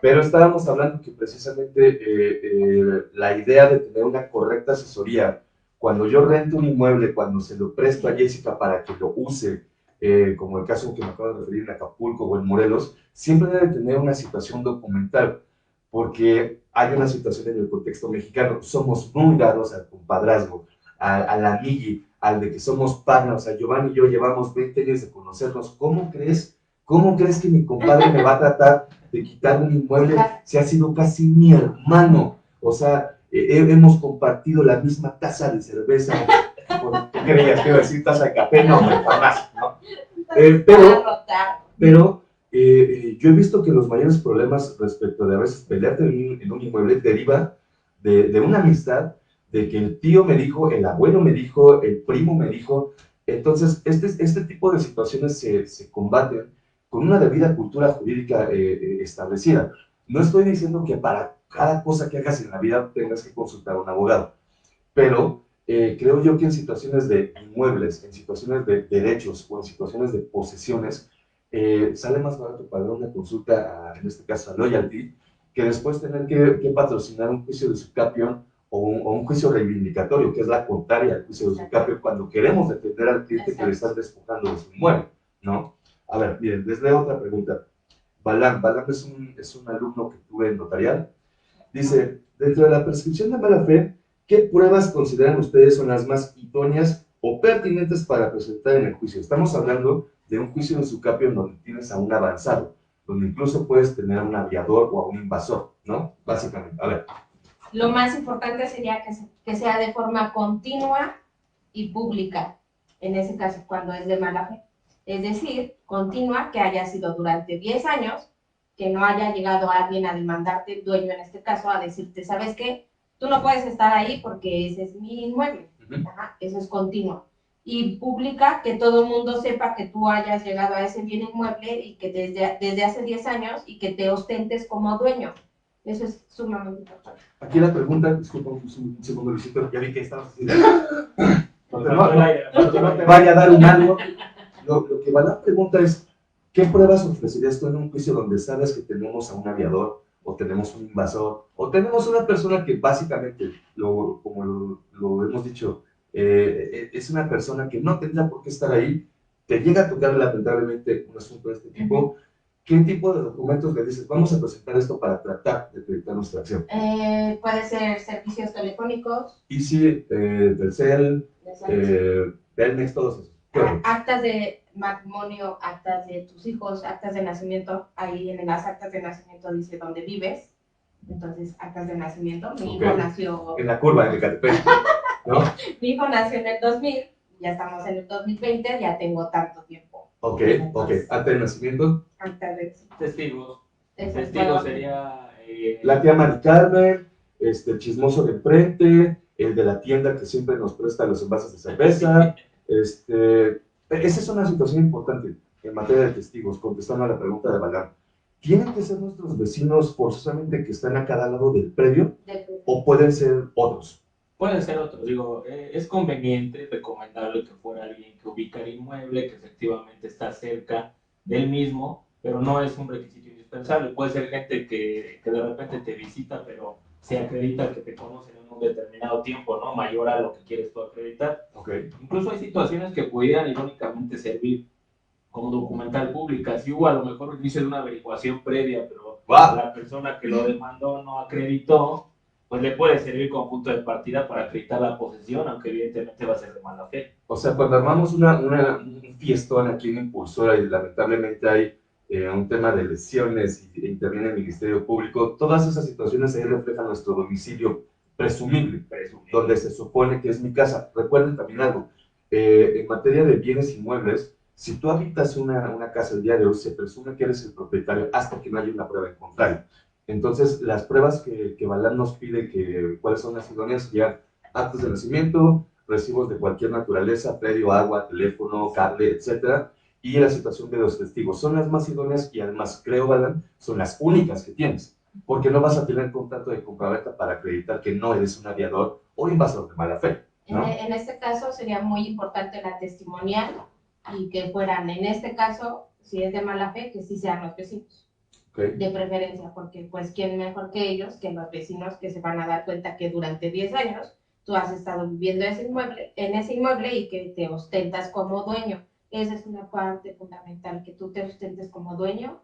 S1: pero estábamos hablando que precisamente la idea de tener una correcta asesoría, cuando yo rento un inmueble, cuando se lo presto a Jessica para que lo use, como el caso que me acabo de referir en Acapulco o en Morelos, siempre debe tener una situación documental, porque hay una situación en el contexto mexicano. Somos muy dados al compadrazgo, al amigui, al de que somos partners. O sea, Giovanni y yo llevamos 20 años de conocernos. ¿Cómo crees? ¿Cómo crees que mi compadre me va a tratar de quitar un inmueble si ha sido casi mi hermano? O sea, hemos compartido la misma taza de cerveza. ¿Qué creías que iba a decir taza de café? No, jamás, ¿no? Pero yo he visto que los mayores problemas respecto de a veces pelearte en un inmueble deriva de una amistad, de que el tío me dijo, el abuelo me dijo, el primo me dijo. Entonces, este tipo de situaciones se combaten con una debida cultura jurídica establecida. No estoy diciendo que para cada cosa que hagas en la vida tengas que consultar a un abogado, pero creo yo que en situaciones de inmuebles, en situaciones de derechos o en situaciones de posesiones, sale más barato pagar una consulta, en este caso a Loyalty, que después tener que patrocinar un juicio de subcapión o un juicio reivindicatorio, que es la contraria al juicio de subcapión, cuando queremos defender al cliente que le estás despojando de su inmueble, ¿no? A ver, miren, les leo otra pregunta. Balam es un alumno que tuve en notarial. Dice, dentro de la prescripción de mala fe, ¿qué pruebas consideran ustedes son las más idóneas o pertinentes para presentar en el juicio? Estamos hablando de un juicio de subcapio donde tienes a un avanzado, donde incluso puedes tener a un aviador o a un invasor, ¿no? Básicamente, a ver.
S2: Lo más importante sería que sea de forma continua y pública, en ese caso cuando es de mala fe. Es decir, continua, que haya sido durante 10 años, que no haya llegado alguien a demandarte, dueño en este caso, a decirte, ¿sabes qué? Tú no puedes estar ahí porque ese es mi inmueble. Ajá, eso es continuo. Y pública, que todo el mundo sepa que tú hayas llegado a ese bien inmueble y que desde hace 10 años y que te ostentes como dueño. Eso es sumamente importante.
S1: Aquí la pregunta, disculpa un segundo, Luisito, ya vi que estabas haciendo. No te vaya a dar un algo. Lo que va la pregunta es, ¿qué pruebas ofrecerías tú en un juicio donde sabes que tenemos a un aviador, o tenemos un invasor, o tenemos una persona que básicamente, como lo hemos dicho, es una persona que no tendrá por qué estar ahí, te llega a tocar lamentablemente un asunto de este tipo? ¿Qué tipo de documentos le dices? Vamos a presentar esto para tratar de acreditar nuestra acción.
S2: Puede ser servicios telefónicos.
S1: Easy, Telcel, Telmex, todos esos.
S2: Actas de matrimonio, actas de tus hijos, actas de nacimiento. Ahí en las actas de nacimiento dice dónde vives. Entonces, actas de nacimiento. Mi hijo nació...
S1: En la curva, en Ecatepec, ¿no?
S2: Mi hijo nació en el 2000, ya estamos en el 2020, ya tengo tanto tiempo.
S1: Ok. Acta de nacimiento.
S2: Acta de...
S3: Testigos. Testigos sería...
S1: La tía Mari Carmen, el chismoso de enfrente, el de la tienda que siempre nos presta los envases de cerveza. Esa es una situación importante en materia de testigos, contestando a la pregunta de Balán. ¿Tienen que ser nuestros vecinos forzosamente que están a cada lado del predio? ¿O pueden ser otros?
S3: Pueden ser otros. Digo, es conveniente, recomendable que fuera alguien que ubica el inmueble, que efectivamente está cerca del mismo, pero no es un requisito indispensable. Puede ser gente que de repente te visita, pero se acredita que te conocen en un determinado tiempo, ¿no? Mayor a lo que quieres tú acreditar.
S1: Okay.
S3: Incluso hay situaciones que pudieran irónicamente servir como documental pública. Si hubo a lo mejor un inicio de una averiguación previa, pero la persona que lo demandó no acreditó, pues le puede servir como punto de partida para acreditar la posesión, aunque evidentemente va a ser de mala fe.
S1: O sea, cuando armamos un fiestón aquí en Impulsora y lamentablemente hay un tema de lesiones y interviene el Ministerio Público, todas esas situaciones ahí reflejan nuestro domicilio presumible, donde se supone que es mi casa. Recuerden también algo, en materia de bienes inmuebles, si tú habitas una casa el día de hoy, se presume que eres el propietario hasta que no haya una prueba en contrario. Entonces, las pruebas que Balán nos pide, cuáles son las idóneas, serían actos de nacimiento, recibos de cualquier naturaleza, predio, agua, teléfono, cable, etcétera, y la situación de los testigos. Son las más idóneas y además, creo, Balán, son las únicas que tienes, porque no vas a tener contrato de compraventa para acreditar que no eres un aviador o invasor de mala fe, ¿no?
S2: En este caso sería muy importante la testimonial y que fueran, en este caso, si es de mala fe, que sí sean los vecinos. Okay. De preferencia, porque pues quién mejor que ellos, que los vecinos, que se van a dar cuenta que durante 10 años tú has estado viviendo en ese inmueble y que te ostentas como dueño. Esa es una parte fundamental, que tú te ostentes como dueño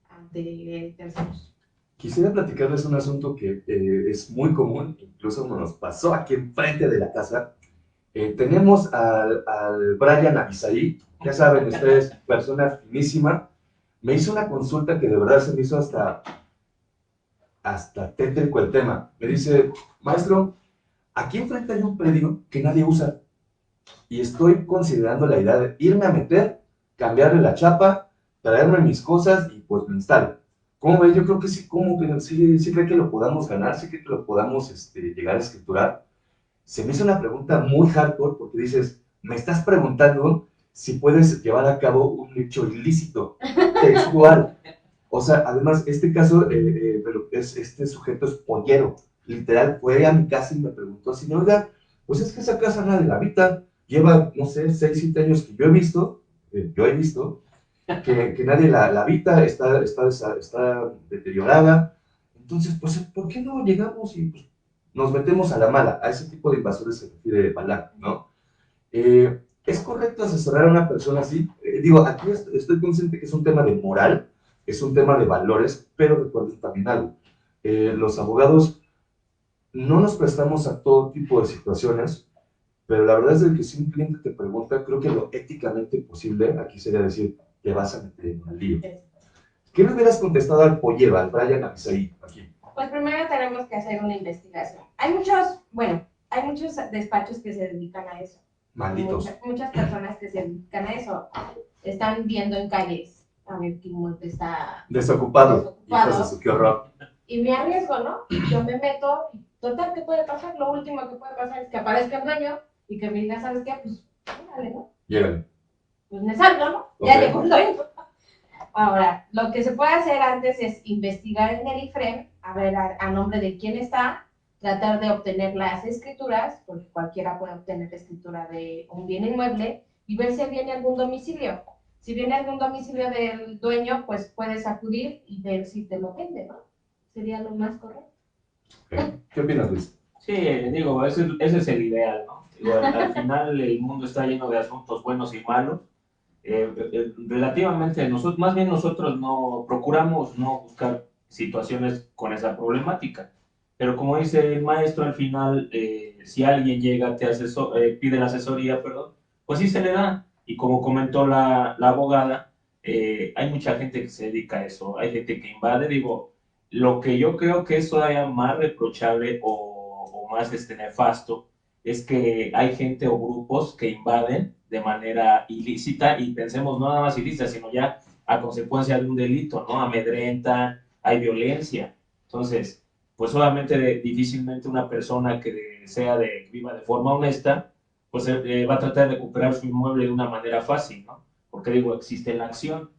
S2: ante terceros.
S1: Quisiera platicarles un asunto que es muy común, incluso nos pasó aquí enfrente de la casa. Tenemos al Brian Abisaí, ya saben ustedes, persona finísima. Me hizo una consulta que de verdad se me hizo hasta tétrico el tema. Me dice, maestro, aquí enfrente hay un predio que nadie usa y estoy considerando la idea de irme a meter, cambiarle la chapa, traerme mis cosas y pues me instalo. ¿Cómo ve? Yo creo que sí, sí cree que lo podamos ganar, sí cree que lo podamos llegar a escriturar. Se me hizo una pregunta muy hardcore porque dices, me estás preguntando si puedes llevar a cabo un hecho ilícito, textual. O sea, además, este caso, este sujeto es pollero. Literal, fue a mi casa y me preguntó así, oiga, pues es que esa casa nadie la habita. Lleva, no sé, 6, 7 años que yo he visto que nadie la habita, está deteriorada. Entonces, pues, ¿por qué no llegamos y pues, nos metemos a la mala? A ese tipo de invasores se refiere Balán, ¿no? ¿Es correcto asesorar a una persona así? Digo, aquí estoy consciente que es un tema de moral, es un tema de valores, pero recuerden también algo. Los abogados no nos prestamos a todo tipo de situaciones, pero la verdad es que si un cliente te pregunta, creo que lo éticamente posible aquí sería decir, te vas a meter en un lío. ¿Qué le hubieras contestado al pollero, al Brian Abisaí, aquí?
S2: Pues primero tenemos que hacer una investigación. Hay muchos despachos que se dedican a eso.
S1: Malditos.
S2: Muchas personas que se dedican a eso están viendo en calles a ver qué inmueble está
S1: Desocupado.
S2: desocupado.
S1: Hijos de su, qué horror.
S2: Y me arriesgo, ¿no? Yo me meto, y total, ¿qué puede pasar? Lo último que puede pasar es que aparezca el dueño y que me diga, ¿sabes qué? Pues, órale, ¿no?
S1: Llévenlo.
S2: Pues me salgo, ¿no? Ya llegó el dueño. Ahora, lo que se puede hacer antes es investigar en el IFREM, a ver a nombre de quién está, tratar de obtener las escrituras, porque cualquiera puede obtener la escritura de un bien inmueble, y ver si viene algún domicilio. Si viene algún domicilio del dueño, pues puedes acudir y ver si te lo vende, ¿no? Sería lo más correcto.
S1: Okay. ¿Qué opinas, Luis?
S3: Sí, digo, ese es el ideal, ¿no? Digo, al final el mundo está lleno de asuntos buenos y malos. Relativamente, más bien nosotros no procuramos no buscar situaciones con esa problemática. Pero como dice el maestro, al final, si alguien llega, pide la asesoría, perdón, pues sí se le da. Y como comentó la abogada, hay mucha gente que se dedica a eso, hay gente que invade. Digo, lo que yo creo que es todavía más reprochable o más nefasto es que hay gente o grupos que invaden de manera ilícita, y pensemos no nada más ilícita, sino ya a consecuencia de un delito, ¿no? Amedrentan, hay violencia. Entonces, pues obviamente difícilmente una persona que viva de forma honesta, pues va a tratar de recuperar su inmueble de una manera fácil, ¿no? Porque digo, existe la acción.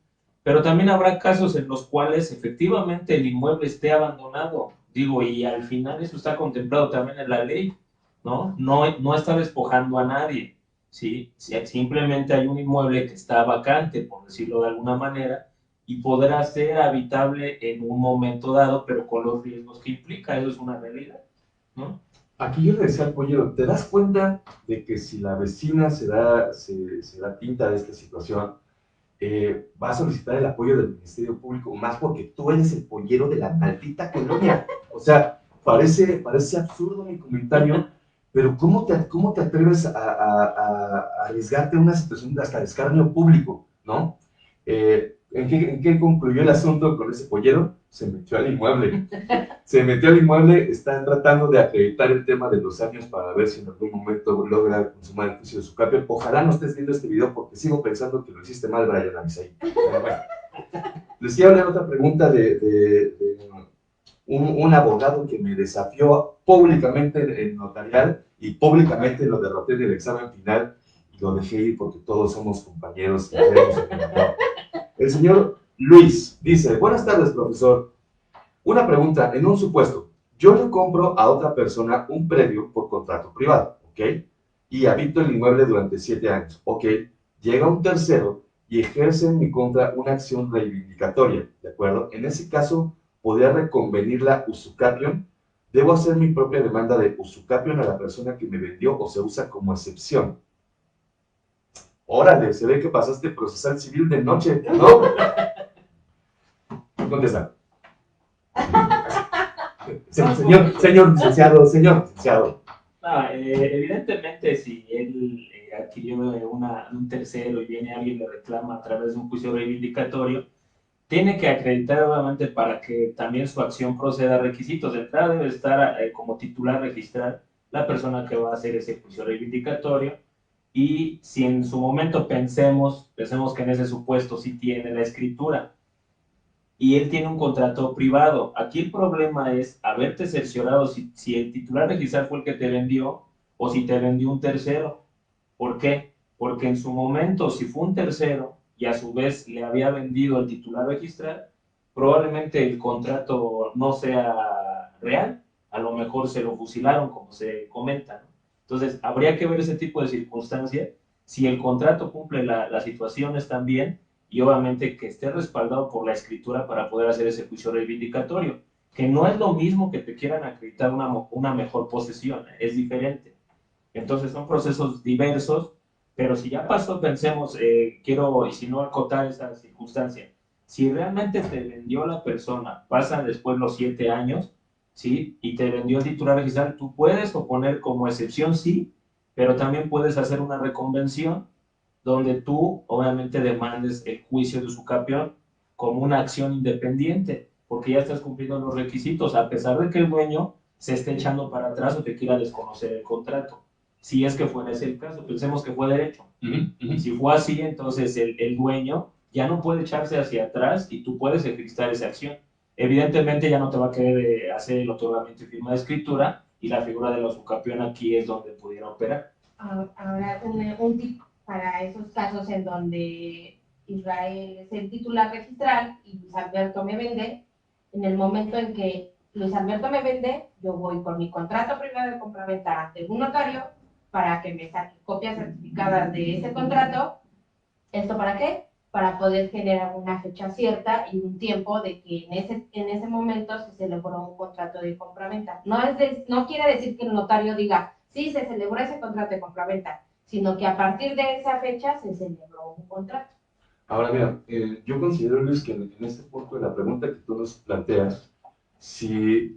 S3: Pero también habrá casos en los cuales efectivamente el inmueble esté abandonado, digo, y al final eso está contemplado también en la ley, ¿no? No está despojando a nadie, ¿sí? Simplemente hay un inmueble que está vacante, por decirlo de alguna manera, y podrá ser habitable en un momento dado, pero con los riesgos que implica, eso es una realidad, ¿no?
S1: Aquí yo le decía al pollero, ¿te das cuenta de que si la vecina se da pinta de esta situación, va a solicitar el apoyo del Ministerio Público, más porque tú eres el pollero de la maldita colonia? O sea, parece absurdo mi comentario, pero ¿cómo te atreves a arriesgarte a una situación de hasta de escarnio público, ¿no? ¿En qué concluyó el asunto con ese pollero? Se metió al inmueble. Se metió al inmueble, está tratando de acreditar el tema de los años para ver si en algún momento logra consumar el juicio de su cambio. Ojalá no estés viendo este video porque sigo pensando que lo hiciste mal, Brian Abisaí. Pero bueno, les quiero hablar otra pregunta de un abogado que me desafió públicamente en notarial y públicamente lo derroté en el examen final y lo dejé ir porque todos somos compañeros y creemos en el amor. El señor Luis dice, buenas tardes, profesor. Una pregunta, en un supuesto, yo le compro a otra persona un predio por contrato privado, ¿ok? Y habito el inmueble durante 7 años, ¿ok? Llega un tercero y ejerce en mi contra una acción reivindicatoria, ¿de acuerdo? En ese caso, ¿podría reconvenir la usucapión? ¿Debo hacer mi propia demanda de usucapión a la persona que me vendió o se usa como excepción? Órale, se ve que pasaste procesal civil de noche, ¿no? ¿Dónde está? Señor licenciado.
S3: No, evidentemente, si él adquirió un tercero y viene alguien y le reclama a través de un juicio reivindicatorio, tiene que acreditar obviamente para que también su acción proceda a requisitos. De entrada debe estar como titular registrar la persona que va a hacer ese juicio reivindicatorio, y si en su momento pensemos que en ese supuesto sí tiene la escritura y él tiene un contrato privado. Aquí el problema es haberte cerciorado si el titular registral fue el que te vendió o si te vendió un tercero. ¿Por qué? Porque en su momento, si fue un tercero y a su vez le había vendido el titular registral, probablemente el contrato no sea real. A lo mejor se lo fusilaron, como se comenta, ¿no? Entonces, habría que ver ese tipo de circunstancias, si el contrato cumple las situaciones también, y obviamente que esté respaldado por la escritura para poder hacer ese juicio reivindicatorio, que no es lo mismo que te quieran acreditar una mejor posesión, es diferente. Entonces son procesos diversos, pero si ya pasó, pensemos, quiero, y si no, acotar esa circunstancia. Si realmente te vendió la persona, pasan después los 7 años, ¿sí? Y te vendió el titular registral, tú puedes oponer como excepción, sí, pero también puedes hacer una reconvención donde tú obviamente demandes el juicio de usucapión como una acción independiente, porque ya estás cumpliendo los requisitos, a pesar de que el dueño se esté echando para atrás o te quiera desconocer el contrato. si es que fuera ese el caso, pensemos que fue derecho.
S1: Uh-huh.
S3: Si fue así, entonces el dueño ya no puede echarse hacia atrás y tú puedes ejecutar esa acción. Evidentemente ya no te va a querer hacer el otorgamiento y firma de escritura, y la figura del usucapión aquí es donde pudiera operar.
S2: Ahora, un tip para esos casos en donde Israel es el titular registral y Luis Alberto me vende, en el momento en que Luis Alberto me vende, yo voy con mi contrato privado de compraventa ante un notario para que me saque copias certificadas de ese contrato. ¿Esto para qué? Para poder generar una fecha cierta y un tiempo de que en ese momento se celebró un contrato de compraventa. No quiere decir que el notario diga, sí, se celebró ese contrato de compraventa, sino que a partir de esa fecha se celebró un contrato.
S1: Ahora, mira, yo considero, Luis, que en este punto de la pregunta que tú nos planteas, si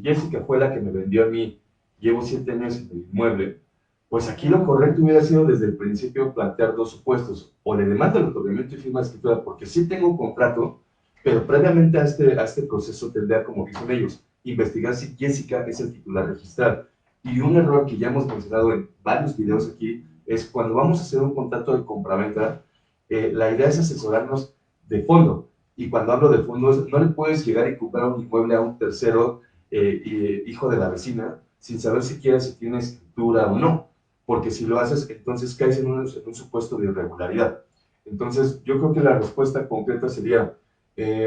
S1: Jessica fue la que me vendió a mí, llevo 7 años en el inmueble, pues aquí lo correcto hubiera sido desde el principio plantear dos supuestos: o le demando el otorgamiento y firma de escritura, porque sí tengo un contrato, pero previamente a este proceso tendría, como dicen ellos, investigar si Jessica es el titular registral. Y un error que ya hemos mencionado en varios videos aquí es cuando vamos a hacer un contrato de compraventa, la idea es asesorarnos de fondo. Y cuando hablo de fondo, no le puedes llegar y comprar un inmueble a un tercero, hijo de la vecina, sin saber siquiera si tiene escritura o no. Porque si lo haces, entonces caes en un supuesto de irregularidad. Entonces, yo creo que la respuesta concreta sería,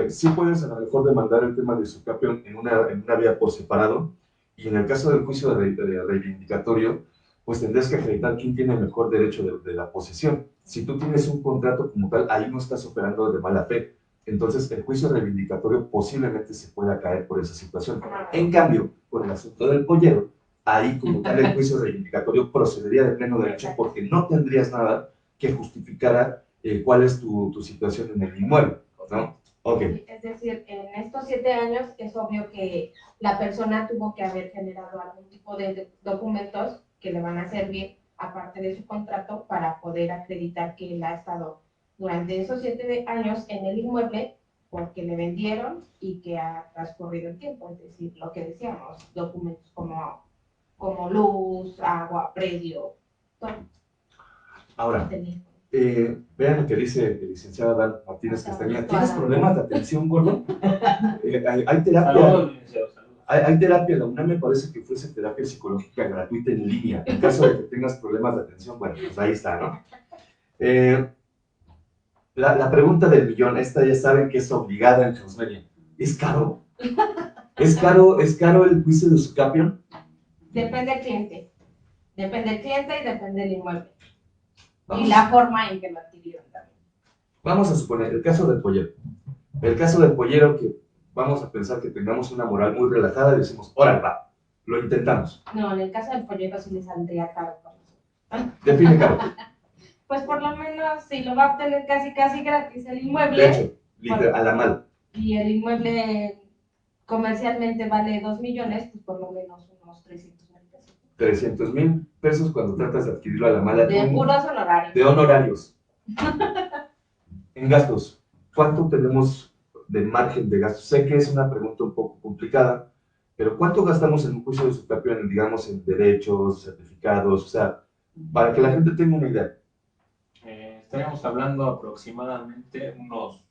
S1: sí puedes a lo mejor demandar el tema de usucapión en una vía por separado, y en el caso del juicio de reivindicatorio, pues tendrás que acreditar quién tiene el mejor derecho de la posesión. Si tú tienes un contrato como tal, ahí no estás operando de mala fe. Entonces, el juicio reivindicatorio posiblemente se pueda caer por esa situación. En cambio, con el asunto del pollero, ahí como tal el juicio reivindicatorio procedería de pleno derecho, porque no tendrías nada que justificara cuál es tu situación en el inmueble, ¿no? Okay.
S2: Es decir, en estos 7 años es obvio que la persona tuvo que haber generado algún tipo de documentos que le van a servir, aparte de su contrato, para poder acreditar que él ha estado durante esos 7 años en el inmueble porque le vendieron y que ha transcurrido el tiempo. Es decir, lo que decíamos, documentos como luz, agua, predio, todo.
S1: Ahora, vean lo que dice el licenciado Dan Martínez Castañeda. ¿Tienes problemas de atención, gordo? Hay terapia. Hay terapia. La UNAM me parece que fuese terapia psicológica gratuita en línea. En caso de que tengas problemas de atención, bueno, pues ahí está, ¿no? La pregunta del millón, esta ya saben que es obligada en Transmedia. ¿Es caro? ¿Es caro el juicio de usucapión?
S2: Depende del cliente. Depende del cliente y depende del inmueble. Y la forma en que lo adquirieron también.
S1: Vamos a suponer el caso del pollero. El caso del pollero, que vamos a pensar que tengamos una moral muy relajada y decimos, órale, va, lo intentamos.
S2: No, en el caso del pollero sí le saldría caro.
S1: Define caro.
S2: Pues por lo menos si lo va a obtener casi gratis el inmueble.
S1: De hecho, literal, a la mal.
S2: Y el inmueble comercialmente vale 2 millones, pues por lo menos unos 300,000 pesos.
S1: 300,000 pesos cuando tratas de adquirirlo a la mala.
S2: De puros honorarios.
S1: De honorarios. En gastos, ¿cuánto tenemos de margen de gastos? Sé que es una pregunta un poco complicada, pero ¿cuánto gastamos en un juicio de usucapión, digamos, en derechos, certificados? O sea, para que la gente tenga una idea.
S3: Estaríamos hablando aproximadamente unos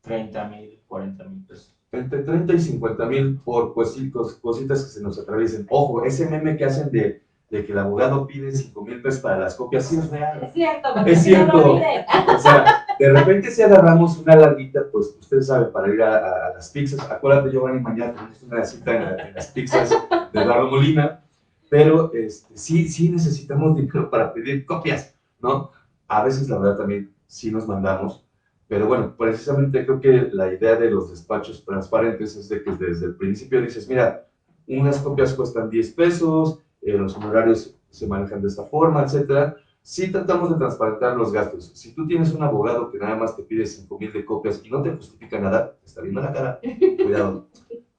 S3: 30,000, 40,000 pesos.
S1: Entre 30 y 50,000 por pues, cositas que se nos atraviesen. Ojo, ese meme que hacen de que el abogado pide 5,000 pesos para las copias, sí es real.
S2: Es cierto.
S1: Es cierto. O sea, de repente si agarramos una larguita, pues ustedes saben, para ir a las pizzas. Acuérdate, Giovanni, mañana tenemos una cita en las pizzas de Eduardo Molina, pero sí necesitamos dinero para pedir copias, ¿no? A veces, la verdad, también sí nos mandamos. Pero bueno, precisamente creo que la idea de los despachos transparentes es de que desde el principio dices, mira, unas copias cuestan 10 pesos, los honorarios se manejan de esta forma, etcétera. Sí tratamos de transparentar los gastos. Si tú tienes un abogado que nada más te pide 5,000 de copias y no te justifica nada, te está viendo la cara, cuidado.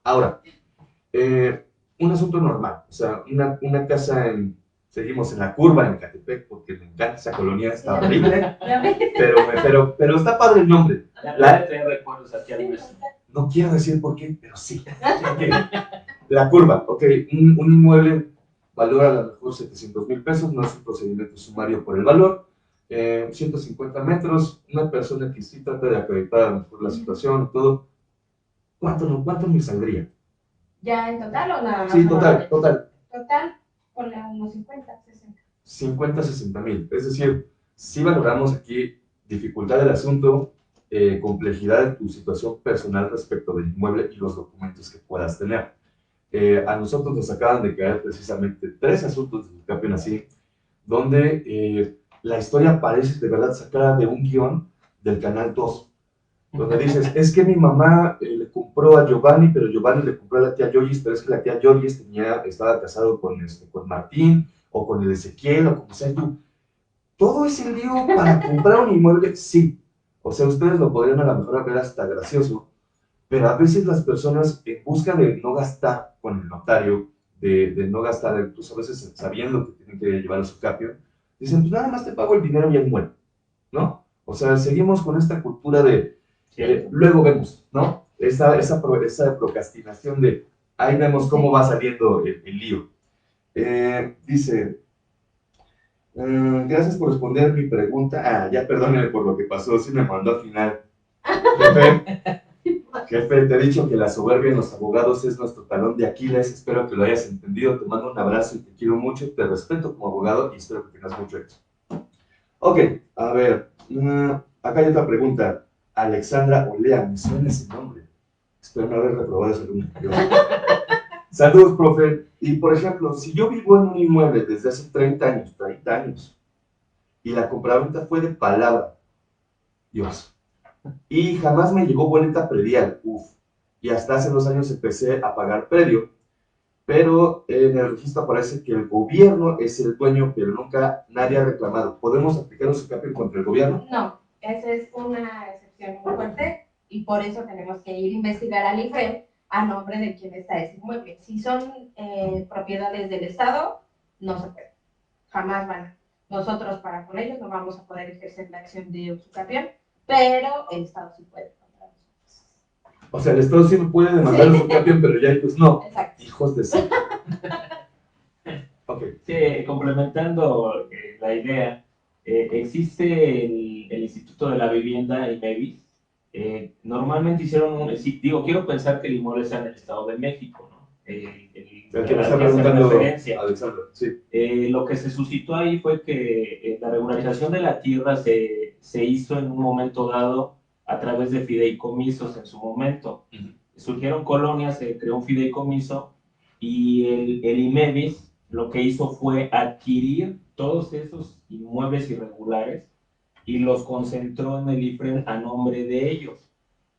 S1: Ahora, un asunto normal, o sea, una casa seguimos en La Curva, en Ecatepec, porque me encanta esa colonia, está horrible, pero está padre el nombre.
S3: Recuerdos aquí al mes.
S1: No quiero decir por qué, pero sí. La Curva, ok, un inmueble valora a lo mejor 700,000 pesos, no es un procedimiento sumario por el valor, 150 metros, una persona que sí trata de acreditar a lo mejor la situación y todo, ¿cuánto me saldría?
S2: ¿Ya en total o nada más?
S1: Sí, total.
S2: Total, ponle unos 50, 60.
S1: 50, 60,000. Es decir, si valoramos aquí dificultad del asunto, complejidad de tu situación personal respecto del inmueble y los documentos que puedas tener. A nosotros nos acaban de caer precisamente 3 asuntos de Capion así, donde la historia parece de verdad sacada de un guión del Canal 2, donde dices, es que mi mamá le compró a Giovanni, pero Giovanni le compró a la tía Yoyis, pero es que la tía Yoyis estaba casado con Martín, o con el Ezequiel, o como sea tú. Todo ese lío para comprar un inmueble, sí. O sea, ustedes lo podrían a lo mejor ver hasta gracioso, pero a veces las personas, en busca de no gastar con el notario, de no gastar, incluso a veces sabiendo que tienen que llevar a su capio, dicen, pues nada más te pago el dinero y el muero, ¿no? O sea, seguimos con esta cultura de luego vemos, ¿no? Esa procrastinación de ahí vemos cómo va saliendo el lío. Dice, gracias por responder mi pregunta. Ya perdóneme por lo que pasó, sí me mandó al final. Jefe, te he dicho que la soberbia en los abogados es nuestro talón de Aquiles. Espero que lo hayas entendido. Te mando un abrazo y te quiero mucho. Te respeto como abogado y espero que tengas mucho éxito. Ok, a ver. Acá hay otra pregunta. Alexandra Olea, me suena ese nombre. Espero no haber reprobado ese alumno. Saludos, profe. Y por ejemplo, si yo vivo en un inmueble desde hace 30 años, y la compraventa fue de palabra, Dios, y jamás me llegó boleta predial, y hasta hace 2 años empecé a pagar predio, pero en el registro aparece que el gobierno es el dueño, pero nunca nadie ha reclamado. ¿Podemos aplicar un SUCAPI contra el gobierno?
S2: No, esa es una excepción muy fuerte y por eso tenemos que ir a investigar al IFREM a nombre de quien está ese inmueble. Si son propiedades del Estado, no se puede, jamás van. Nosotros para con ellos no vamos a poder ejercer la acción de usucapión, pero el Estado sí puede.
S1: O sea, el Estado sí me puede demandar usucapión, pero ya ellos no.
S2: Exacto.
S1: Hijos de sí. Okay.
S3: Sí, complementando la idea, existe el Instituto de la Vivienda, IMEVIS. Normalmente hicieron quiero pensar que el inmueble está en el Estado de México, ¿no?
S1: El que me está preguntando Alexandra, sí.
S3: Lo que se suscitó ahí fue que la regularización de la tierra se hizo en un momento dado a través de fideicomisos en su momento. Surgieron colonias, se creó un fideicomiso y el IMEVIS lo que hizo fue adquirir todos esos inmuebles irregulares y los concentró en el IFREM a nombre de ellos.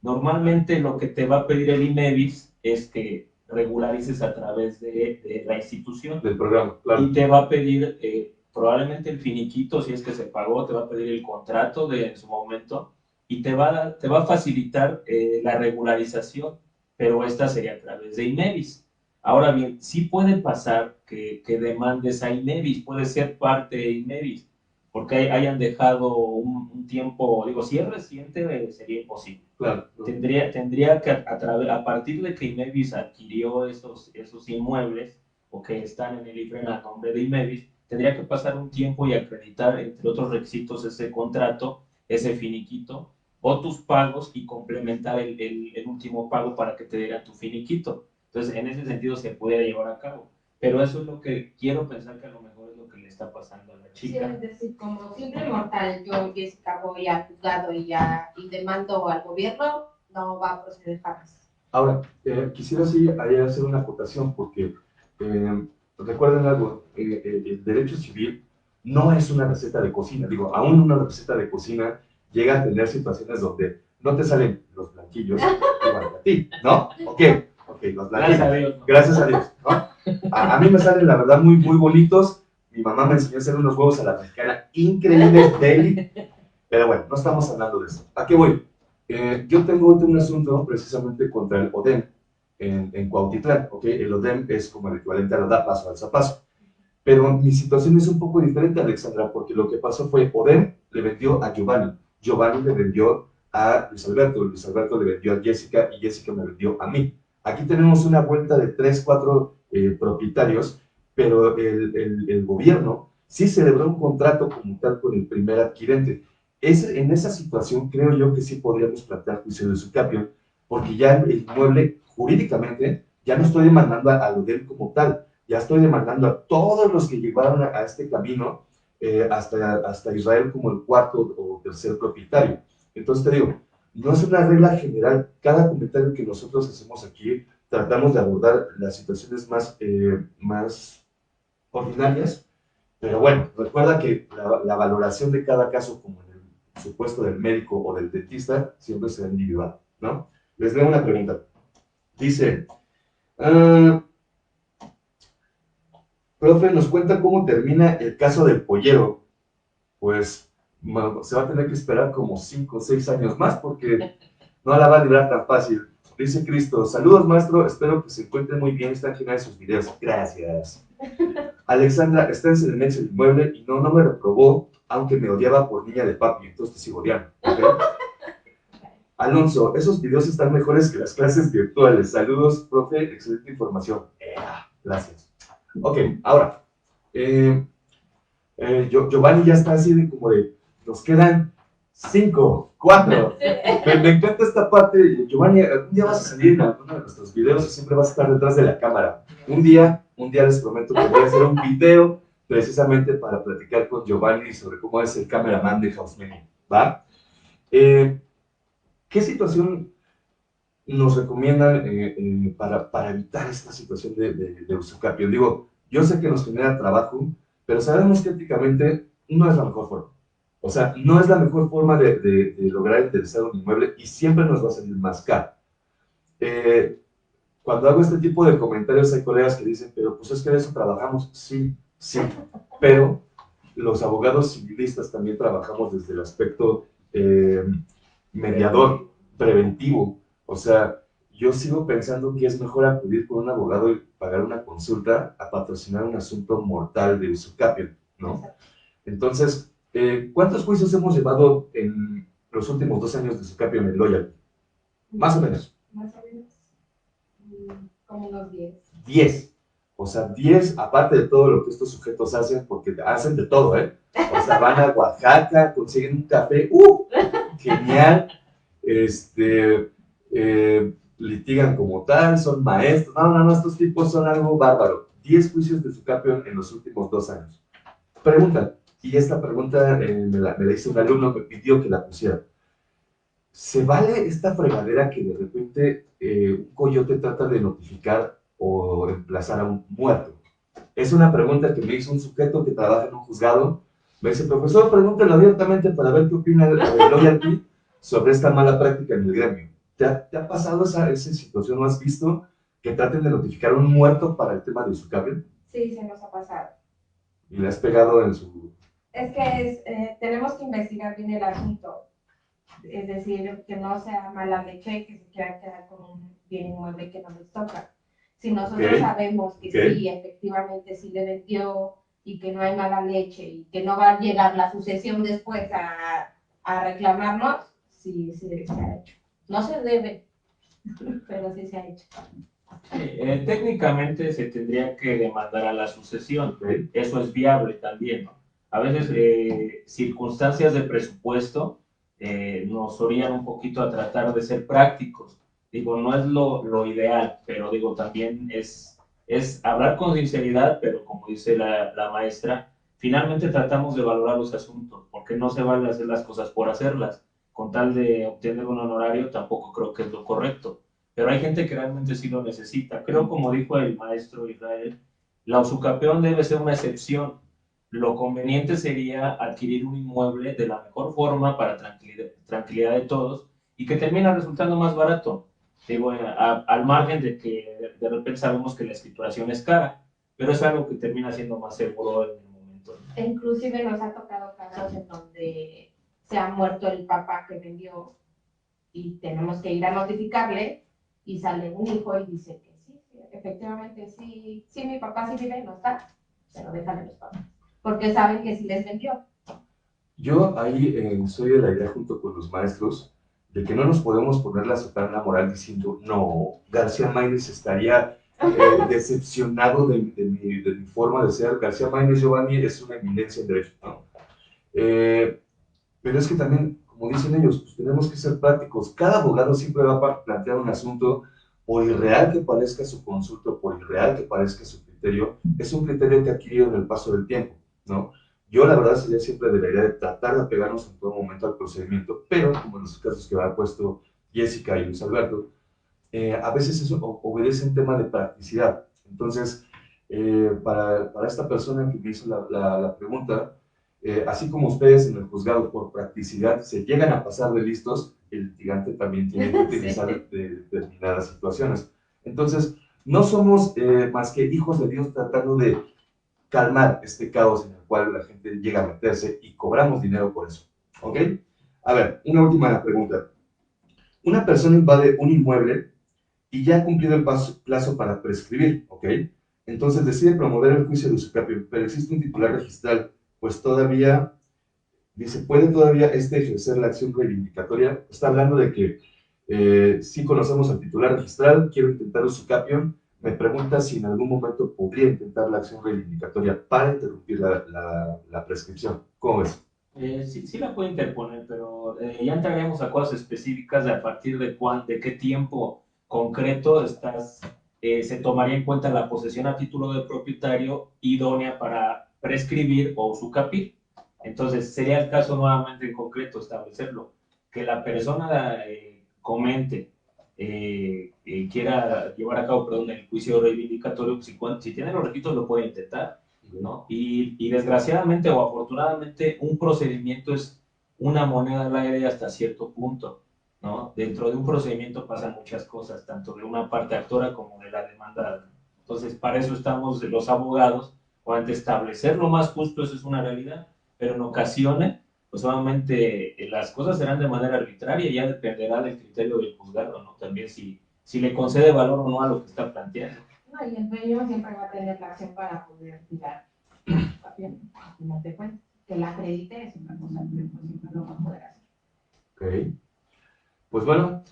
S3: Normalmente lo que te va a pedir el IMEVIS es que regularices a través de la institución.
S1: Del programa, claro.
S3: Y te va a pedir probablemente el finiquito, si es que se pagó, te va a pedir el contrato en su momento y te va a facilitar la regularización, pero esta sería a través de IMEVIS. Ahora bien, sí puede pasar que demandes a IMEVIS, puede ser parte de IMEVIS, porque hayan dejado un tiempo, digo, si es reciente sería imposible.
S1: Claro.
S3: Tendría que, a partir de que IMEVIS adquirió esos inmuebles, o que están en el IFREM a nombre de IMEVIS, tendría que pasar un tiempo y acreditar, entre otros requisitos, ese contrato, ese finiquito, o tus pagos y complementar el último pago para que te dieran tu finiquito. Entonces, en ese sentido se puede llevar a cabo. Pero eso es lo que quiero pensar que a lo mejor es lo que le está pasando a la chica.
S2: Sí, es decir, como simple mortal, yo, Jessica, voy al juzgado y demando al gobierno, no va a proceder jamás.
S1: Ahora, quisiera sí hacer una acotación porque recuerden algo, el derecho civil no es una receta de cocina. Digo, aún una receta de cocina llega a tener situaciones donde no te salen los blanquillos igual que a ti, ¿no? Ok, los blanquillos.
S3: Gracias a Dios.
S1: Gracias a Dios, ¿no? A mí me salen, la verdad, muy, muy bonitos. Mi mamá me enseñó a hacer unos huevos a la mexicana increíbles, daily. Pero bueno, no estamos hablando de eso. ¿A qué voy? Yo tengo un asunto precisamente contra el ODEM en Cuautitlán, ¿ok? El ODEM es como el equivalente a la DAPAS o al ZAPAS. Pero mi situación es un poco diferente, Alexandra, porque lo que pasó fue ODEM le vendió a Giovanni, Giovanni le vendió a Luis Alberto le vendió a Jessica y Jessica me vendió a mí. Aquí tenemos una vuelta de 3, 4 propietarios, pero el gobierno sí celebró un contrato como tal con el primer adquirente. En esa situación creo yo que sí podríamos plantear juicio de usucapión, porque ya el inmueble jurídicamente ya no estoy demandando a Lodel como tal, ya estoy demandando a todos los que llevaron a este camino hasta Israel como el cuarto o tercer propietario. Entonces te digo, no es una regla general, cada comentario que nosotros hacemos aquí tratamos de abordar las situaciones más ordinarias, pero bueno, recuerda que la valoración de cada caso, como en el supuesto del médico o del dentista, siempre será individual, ¿no? Les leo una pregunta. Dice, profe, nos cuenta cómo termina el caso del pollero. Pues se va a tener que esperar como 5 o 6 años más porque no la va a librar tan fácil. Dice Cristo, saludos maestro, espero que se encuentre muy bien, están geniales sus videos. Gracias. Alexandra, está en Cinemex el inmueble y no me reprobó, aunque me odiaba por niña de papi, entonces te sigo odiando. ¿Okay? Alonso, esos videos están mejores que las clases virtuales. Saludos, profe, excelente información. Gracias. Ok, ahora, Giovanni ya está así de como de, nos quedan 5, 4. Me encanta esta parte. Giovanni, algún día vas a salir en alguno de nuestros videos y siempre vas a estar detrás de la cámara. Un día les prometo que voy a hacer un video precisamente para platicar con Giovanni sobre cómo es el cameraman de House Menu, ¿va? ¿Qué situación nos recomiendan para evitar esta situación de usucapión? Digo, yo sé que nos genera trabajo, pero sabemos que éticamente no es la mejor forma. O sea, no es la mejor forma de lograr interesar un inmueble y siempre nos va a salir más caro. Cuando hago este tipo de comentarios hay colegas que dicen, pero pues es que de eso trabajamos. Sí, sí, pero los abogados civilistas también trabajamos desde el aspecto mediador, preventivo. O sea, yo sigo pensando que es mejor acudir con un abogado y pagar una consulta a patrocinar un asunto mortal de usucapión, ¿no? Entonces, ¿cuántos juicios hemos llevado en los últimos 2 años de usucapión en el Loyal? Más o menos.
S2: Más o menos. Como unos 10.
S1: 10. O sea, 10, aparte de todo lo que estos sujetos hacen, porque hacen de todo, ¿eh? O sea, van a Oaxaca, consiguen un café, genial, litigan como tal, son maestros, no, estos tipos son algo bárbaro. 10 juicios de usucapión en los últimos 2 años. Pregunta, y esta pregunta me la hizo un alumno, me pidió que la pusiera. ¿Se vale esta fregadera que de repente un coyote trata de notificar o emplazar a un muerto? Es una pregunta que me hizo un sujeto que trabaja en un juzgado. Me dice, profesor, pregúntelo abiertamente para ver qué opina de Loyalty sobre esta mala práctica en el gremio. ¿Te ha pasado esa situación? ¿No has visto que traten de notificar a un muerto para el tema de su cable?
S2: Sí, se nos ha pasado.
S1: ¿Y le has pegado en su...?
S2: Es que tenemos que investigar bien el asunto. Es decir, que no sea mala leche, que se quiera quedar con un bien inmueble que no les toca. Si nosotros sabemos que sí, efectivamente sí le vendió y que no hay mala leche y que no va a llegar la sucesión después a reclamarnos, sí se ha hecho. No se debe, pero sí se ha hecho.
S3: Técnicamente se tendría que demandar a la sucesión, eso es viable también, ¿no? A veces circunstancias de presupuesto nos orían un poquito a tratar de ser prácticos. Digo, no es lo ideal, pero digo, también es hablar con sinceridad, pero como dice la maestra, finalmente tratamos de valorar los asuntos, porque no se vale hacer las cosas por hacerlas. Con tal de obtener un honorario, tampoco creo que es lo correcto. Pero hay gente que realmente sí lo necesita. Creo, como dijo el maestro Israel, la usucapión debe ser una excepción. Lo conveniente sería adquirir un inmueble de la mejor forma para tranquilidad de todos y que termina resultando más barato. Digo, al margen de que de repente sabemos que la escrituración es cara, pero es algo que termina siendo más seguro en el momento.
S2: E inclusive nos ha tocado casos en donde se ha muerto el papá que vendió y tenemos que ir a notificarle y sale un hijo y dice que sí, efectivamente sí, mi papá sí vive, no está, pero déjale los papás, porque saben que sí les vendió.
S1: Yo ahí soy de la idea junto con los maestros de que no nos podemos poner la sotana moral diciendo, no, García Máiz estaría decepcionado de mi forma de ser. García Máquez Giovanni es una eminencia en derecho, ¿no? Pero es que también, como dicen ellos, pues tenemos que ser prácticos. Cada abogado siempre va a plantear un asunto, por irreal que parezca su consulta, por irreal que parezca su criterio, es un criterio que ha adquirido en el paso del tiempo, ¿no? Yo, la verdad, sería siempre de la idea de tratar de apegarnos en todo momento al procedimiento, pero, como en los casos que ha puesto Jessica y Luis Alberto, a veces eso obedece un tema de practicidad. Entonces, para esta persona que me hizo la pregunta, así como ustedes en el juzgado por practicidad se llegan a pasar de listos, el litigante también tiene que utilizar determinadas situaciones. Entonces, no somos más que hijos de Dios tratando de calmar este caos en el cual la gente llega a meterse y cobramos dinero por eso. ¿Ok? A ver, una última pregunta. Una persona invade un inmueble y ya ha cumplido el plazo para prescribir, ¿ok? Entonces decide promover el juicio de usucapión, pero existe un titular registral, pues todavía, dice, ¿puede todavía ejercer la acción reivindicatoria? Está hablando de que sí conocemos al titular registral, quiero intentar usucapión, me pregunta si en algún momento podría intentar la acción reivindicatoria para interrumpir la prescripción. ¿Cómo ves?
S3: Sí, sí la puede interponer, pero ya entraremos a cosas específicas de a partir de qué tiempo concreto se tomaría en cuenta la posesión a título de propietario idónea para prescribir o usucapir. Entonces, sería el caso nuevamente en concreto establecerlo. Que la persona comente, quiera llevar a cabo, perdón, el juicio reivindicatorio, si tiene los requisitos lo puede intentar, ¿no? Y desgraciadamente o afortunadamente un procedimiento es una moneda al aire hasta cierto punto, ¿no? Dentro de un procedimiento pasan muchas cosas, tanto de una parte actora como de la demandada. Entonces, para eso estamos los abogados, o ante establecer lo más justo, eso es una realidad, pero en ocasiones, pues obviamente las cosas serán de manera arbitraria y ya dependerá del criterio del juzgado, ¿no? También si le concede valor o no a lo que está planteando.
S2: No, y el dueño siempre va a tener la acción para poder tirar papel, al final de cuentas. Que la acredite es una cosa que pues, siempre lo va a poder hacer.
S1: Ok. Pues bueno,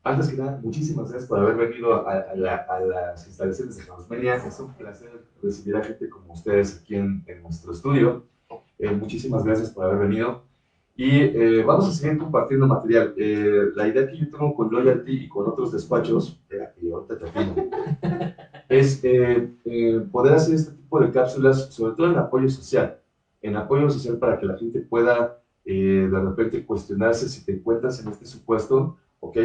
S1: antes que nada, muchísimas gracias por haber venido a las instalaciones de Transmedia. Es un placer recibir a gente como ustedes aquí en nuestro estudio. Muchísimas gracias por haber venido. Y vamos a seguir compartiendo material. La idea que yo tengo con Loyalty y con otros despachos, y ahorita te atiendo, es poder hacer este tipo de cápsulas, sobre todo en apoyo social. En apoyo social para que la gente pueda de repente cuestionarse si te encuentras en este supuesto, ¿ok?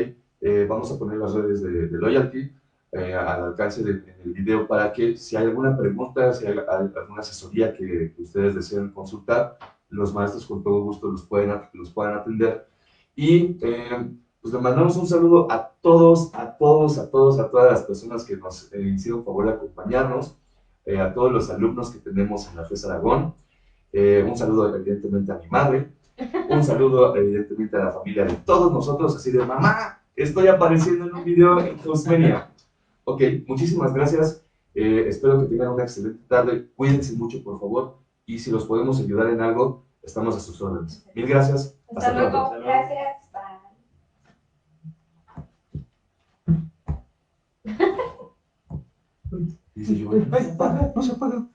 S1: Vamos a poner las redes de Loyalty al alcance del video para que si hay alguna pregunta, si hay alguna asesoría que ustedes deseen consultar, los maestros con todo gusto los puedan atender. Y pues le mandamos un saludo a todos, a todas las personas que nos hicieron favor de acompañarnos, a todos los alumnos que tenemos en la FES Aragón. Un saludo evidentemente a mi madre, un saludo evidentemente a la familia de todos nosotros, así de mamá, estoy apareciendo en un video en Transmedia. Ok, muchísimas gracias, espero que tengan una excelente tarde, cuídense mucho por favor, y si los podemos ayudar en algo, estamos a sus órdenes. Mil gracias,
S2: Hasta luego,
S1: pronto.
S2: gracias. Bye.
S1: Dice yo, no se apaga.